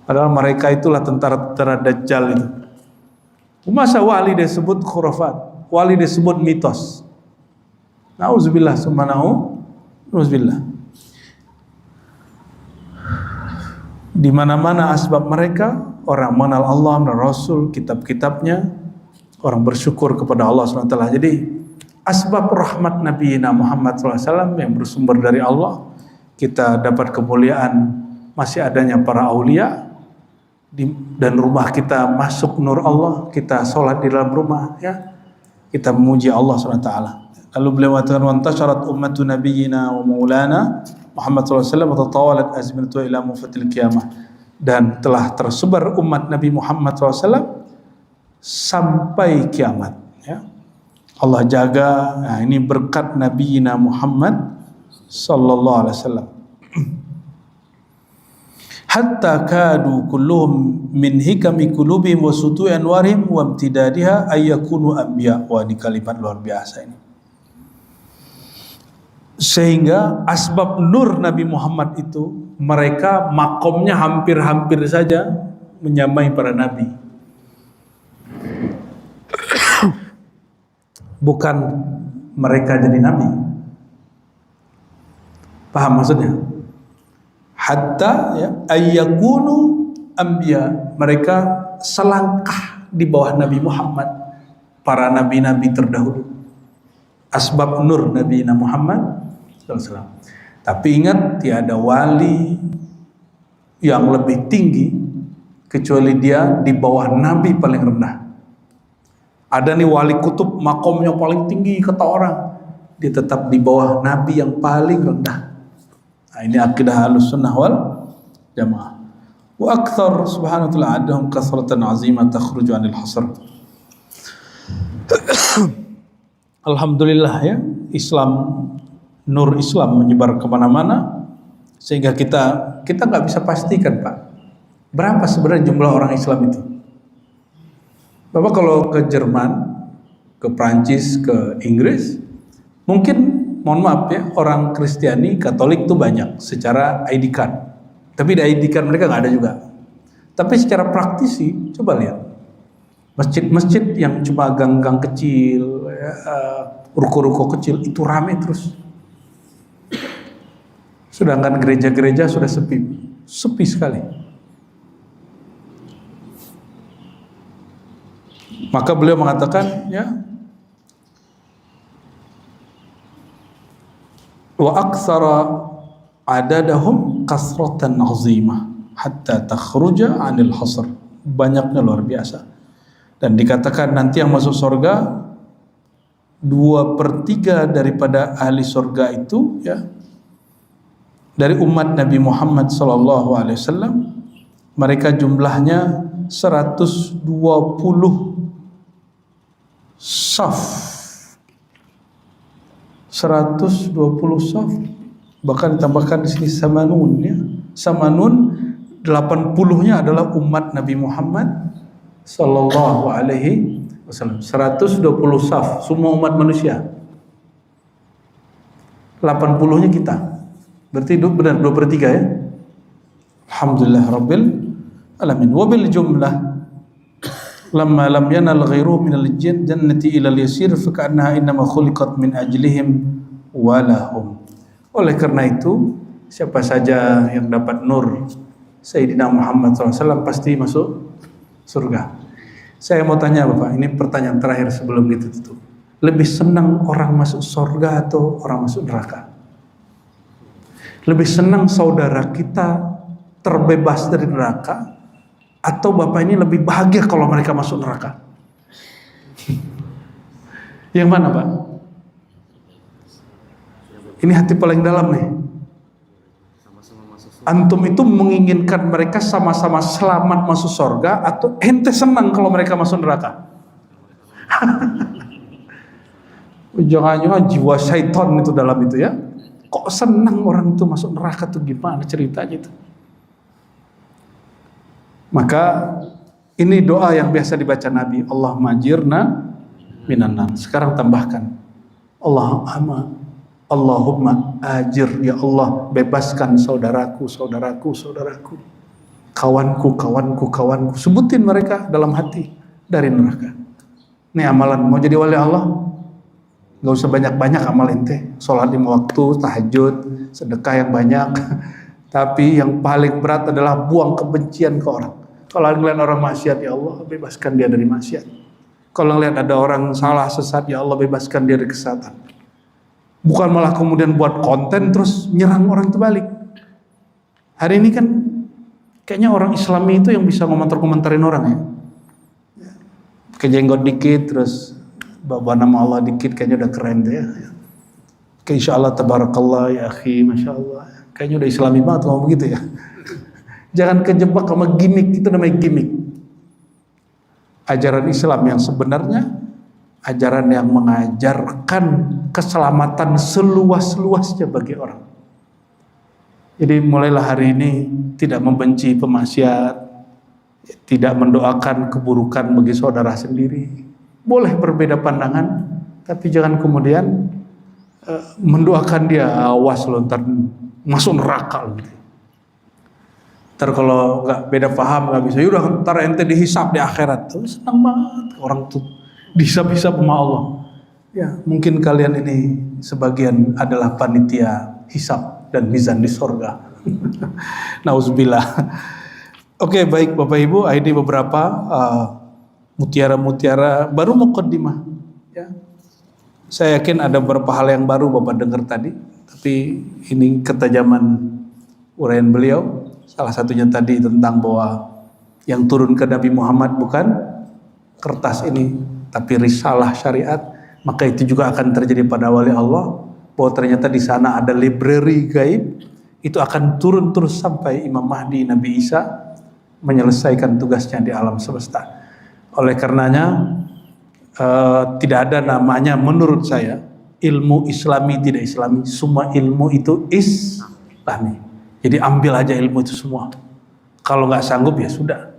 Padahal mereka itulah tentara-tentara Dajjal itu. Masa wali disebut khurafat, wali disebut mitos. Nauzubillah subhanahu nauzubillah. Di mana-mana asbab mereka, orang mengenal Allah, mengenal Rasul, kitab-kitabnya, orang bersyukur kepada Allah SWT. Jadi asbab rahmat Nabi Muhammad SAW yang bersumber dari Allah, kita dapat kemuliaan masih adanya para aulia, dan rumah kita masuk nur Allah, kita sholat di dalam rumah, ya, kita memuji Allah SWT. Lalu beliau mengatakan, "Wantasharat ummatu nabiyyina wa maulana Muhammad SAW wa tatawalat azminatu ila mufatil qiyamah." Dan telah tersebar umat Nabi Muhammad SAW sampai kiamat, ya. Allah jaga. Nah, ini berkat Nabi Muhammad sallallahu alaihi wasallam. Hatta kadu kulluhum min hikami qulubihim wa sutu'i anwarihim wa imtidadiha ayyakunu anbiya. Wah, ini kalimat luar biasa ini. Sehingga asbab nur Nabi Muhammad itu, mereka makomnya hampir-hampir saja menyamai para nabi. Bukan mereka jadi nabi. Paham maksudnya? Hatta ya ayyakunu anbiya, mereka selangkah di bawah Nabi Muhammad, para nabi-nabi terdahulu. Asbab nur Nabi Muhammad SAW. Tapi ingat, tiada wali yang lebih tinggi kecuali dia di bawah nabi paling rendah. Ada nih wali kutub makomnya paling tinggi kata orang, dia tetap di bawah nabi yang paling rendah. Nah, ini akidah Ahlussunnah wal Jamaah. Wa akthar subhanahu wa ta'ala adahum kasratan azimah takhruju anil hasr. Alhamdulillah, ya, Islam, nur Islam menyebar kemana-mana, sehingga kita nggak bisa pastikan, Pak, berapa sebenarnya jumlah orang Islam itu. Bapak kalau ke Jerman, ke Prancis, ke Inggris, mungkin, mohon maaf ya, orang Kristiani, Katolik itu banyak secara ID card. Tapi di ID card mereka nggak ada juga. Tapi secara praktis sih, coba lihat. Masjid-masjid yang cuma gang-gang kecil, ya, ruko-ruko kecil, itu ramai terus. Sedangkan gereja-gereja sudah sepi sekali. Maka beliau mengatakan, ya, wa aktsara adadahum kasratan azimah hatta takhruja 'anil hasr. Banyaknya luar biasa. Dan dikatakan nanti yang masuk surga 2/3 daripada ahli surga itu, ya, dari umat Nabi Muhammad sallallahu alaihi wasallam, mereka jumlahnya 120 saf. 120 saf. Bahkan ditambahkan di sini samanun, ya. Samanun 80-nya adalah umat Nabi Muhammad sallallahu alaihi wasallam. 120 saf, semua umat manusia. 80-nya kita. Berarti benar 2/3, ya. Alhamdulillah rabbil alamin. Wabil jumlah lamma lam yanal ghairuhu minal jannati ila al-yasir fa ka'annaha innama khuliqat min ajlihim walahum. Oleh karena itu, siapa saja yang dapat nur Sayyidina Muhammad SAW pasti masuk surga. Saya mau tanya Bapak, ini pertanyaan terakhir sebelum kita tutup. Lebih senang orang masuk surga atau orang masuk neraka? Lebih senang saudara kita terbebas dari neraka, atau Bapak ini lebih bahagia kalau mereka masuk neraka? Yang mana Pak? Ini hati paling dalam nih. Antum itu menginginkan mereka sama-sama selamat masuk surga, atau ente senang kalau mereka masuk neraka? Jangan-jangan jiwa syaitan itu dalam itu ya. Kok senang orang itu masuk neraka tuh, gimana ceritanya itu? Maka ini doa yang biasa dibaca Nabi, Allahumma ajirna minan nar. Sekarang tambahkan, Allahumma ajir, ya Allah bebaskan saudaraku, kawanku. Sebutin mereka dalam hati dari neraka. Ini amalan, mau jadi wali Allah, gak usah banyak-banyak amal ente. Sholat 5 waktu, tahajud, sedekah yang banyak. Tapi yang paling berat adalah buang kebencian ke orang. Kalau ngeliat orang maksiat, ya Allah bebaskan dia dari maksiat. Kalau ngeliat ada orang salah sesat, ya Allah bebaskan dia dari kesesatan. Bukan malah kemudian buat konten terus nyerang orang itu balik. Hari ini kan kayaknya orang Islami itu yang bisa komentarin orang ya. Kejenggot dikit terus bawa nama Allah dikit, kayaknya udah keren tuh ya. Kayak insya Allah tabarakallah ya akhi, masya Allah. Kayaknya udah Islami banget ngomong begitu ya. Jangan kejebak sama gimmick, itu namanya gimmick. Ajaran Islam yang sebenarnya ajaran yang mengajarkan keselamatan seluas-luasnya bagi orang. Jadi mulailah hari ini tidak membenci pemaksiat, tidak mendoakan keburukan bagi saudara sendiri. Boleh berbeda pandangan, tapi jangan kemudian mendoakan dia, awas lo ntar masuk neraka gitu. Ntar kalau nggak beda paham nggak bisa, yaudah ntar ente dihisap di akhirat. Tuh senang banget orang tuh dihisap-hisap sama Allah. Ya mungkin kalian ini sebagian adalah panitia hisap dan mizan di surga. Nauzubillah. Oke, baik Bapak Ibu, ini beberapa mutiara-mutiara baru muqaddimah ya. Saya yakin ada beberapa hal yang baru Bapak dengar tadi, tapi ini ketajaman uraian beliau. Salah satunya tadi tentang bahwa yang turun ke Nabi Muhammad bukan kertas ini, tapi risalah syariat. Maka itu juga akan terjadi pada wali Allah, bahwa ternyata di sana ada library gaib, itu akan turun terus sampai Imam Mahdi Nabi Isa menyelesaikan tugasnya di alam semesta. Oleh karenanya tidak ada namanya menurut saya ilmu Islami tidak Islami, semua ilmu itu Islami. Jadi ambil aja ilmu itu semua. Kalau nggak sanggup ya sudah.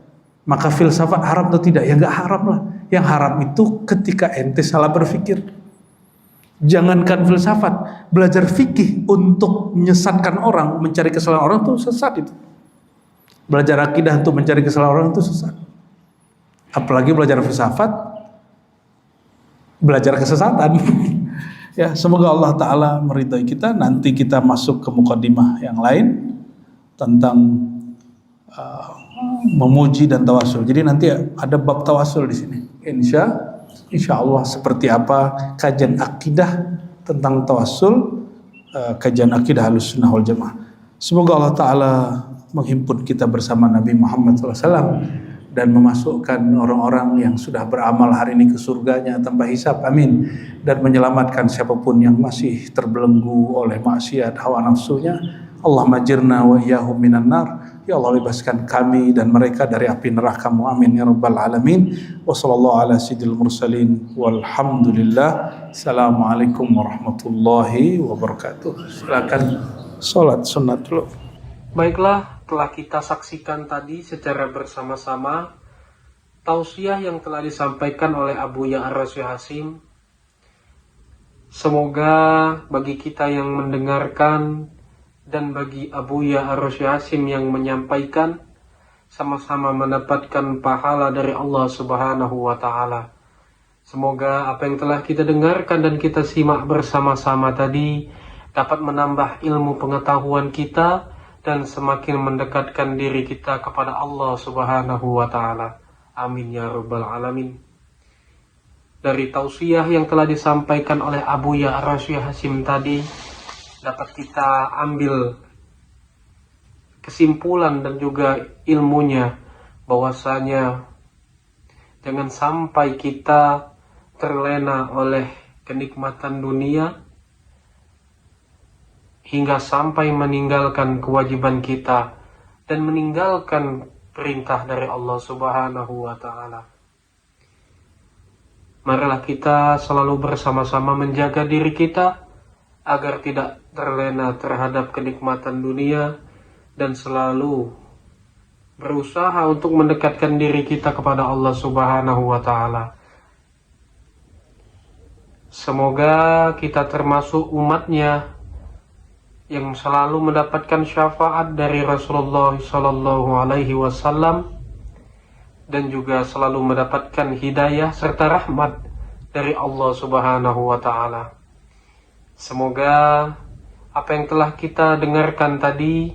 Maka filsafat haram atau tidak? Ya nggak haram lah. Yang haram itu ketika ente salah berpikir. Jangankan filsafat, belajar fikih untuk menyesatkan orang, mencari kesalahan orang itu sesat itu. Belajar akidah untuk mencari kesalahan orang itu sesat. Apalagi belajar filsafat, belajar kesesatan. Ya, semoga Allah Ta'ala meridai kita. Nanti kita masuk ke muqaddimah yang lain tentang memuji dan tawasul. Jadi nanti ada bab tawasul di sini. Insya Allah seperti apa kajian akidah tentang tawasul, kajian akidah Ahlussunnah wal Jamaah. Semoga Allah Ta'ala menghimpun kita bersama Nabi Muhammad SAW dan memasukkan orang-orang yang sudah beramal hari ini ke surganya tanpa hisab, amin. Dan menyelamatkan siapapun yang masih terbelenggu oleh maksiat hawa nafsunya. Allahumma ajirna wa iyyahum minan nar. Ya Allah bebaskan kami dan mereka dari api neraka-Mu, amin ya rabbal alamin. Wa sallallahu ala sayyidil mursalin walhamdulillah. Assalamualaikum warahmatullahi wabarakatuh. Silakan salat sunat dulu. Baiklah, telah kita saksikan tadi secara bersama-sama tausiah yang telah disampaikan oleh Abu Ya Ar-Rasyid Hasim. Semoga bagi kita yang mendengarkan dan bagi Abu Ya Ar-Rasyid Hasim yang menyampaikan sama-sama mendapatkan pahala dari Allah Subhanahu wa Ta'ala. Semoga apa yang telah kita dengarkan dan kita simak bersama-sama tadi dapat menambah ilmu pengetahuan kita dan semakin mendekatkan diri kita kepada Allah Subhanahu wa Ta'ala. Amin ya rabbal alamin. Dari tausiah yang telah disampaikan oleh Abuya Ar-Rasyid Hasyim tadi, dapat kita ambil kesimpulan dan juga ilmunya bahwasanya jangan sampai kita terlena oleh kenikmatan dunia hingga sampai meninggalkan kewajiban kita dan meninggalkan perintah dari Allah Subhanahu wa Ta'ala. Marilah kita selalu bersama-sama menjaga diri kita agar tidak terlena terhadap kenikmatan dunia dan selalu berusaha untuk mendekatkan diri kita kepada Allah Subhanahu wa Ta'ala. Semoga kita termasuk umatnya yang selalu mendapatkan syafaat dari Rasulullah Sallallahu Alaihi Wasallam dan juga selalu mendapatkan hidayah serta rahmat dari Allah Subhanahu wa Ta'ala. Semoga apa yang telah kita dengarkan tadi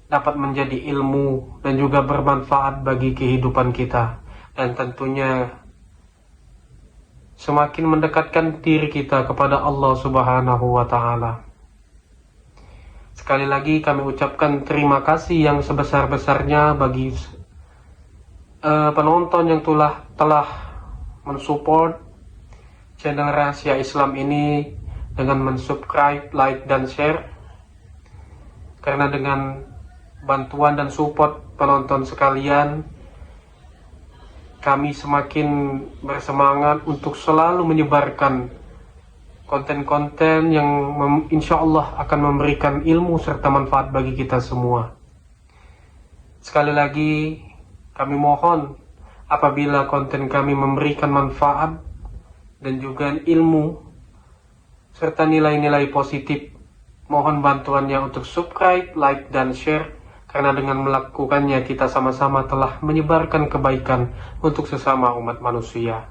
dapat menjadi ilmu dan juga bermanfaat bagi kehidupan kita, dan tentunya semakin mendekatkan diri kita kepada Allah Subhanahu wa Ta'ala. Sekali lagi kami ucapkan terima kasih yang sebesar-besarnya bagi penonton yang telah mensupport channel Rahasia Islam ini dengan mensubscribe, like, dan share. Karena dengan bantuan dan support penonton sekalian, kami semakin bersemangat untuk selalu menyebarkan konten-konten yang insya Allah akan memberikan ilmu serta manfaat bagi kita semua. Sekali lagi kami mohon apabila konten kami memberikan manfaat dan juga ilmu serta nilai-nilai positif, mohon bantuannya untuk subscribe, like, dan share, karena dengan melakukannya kita sama-sama telah menyebarkan kebaikan untuk sesama umat manusia.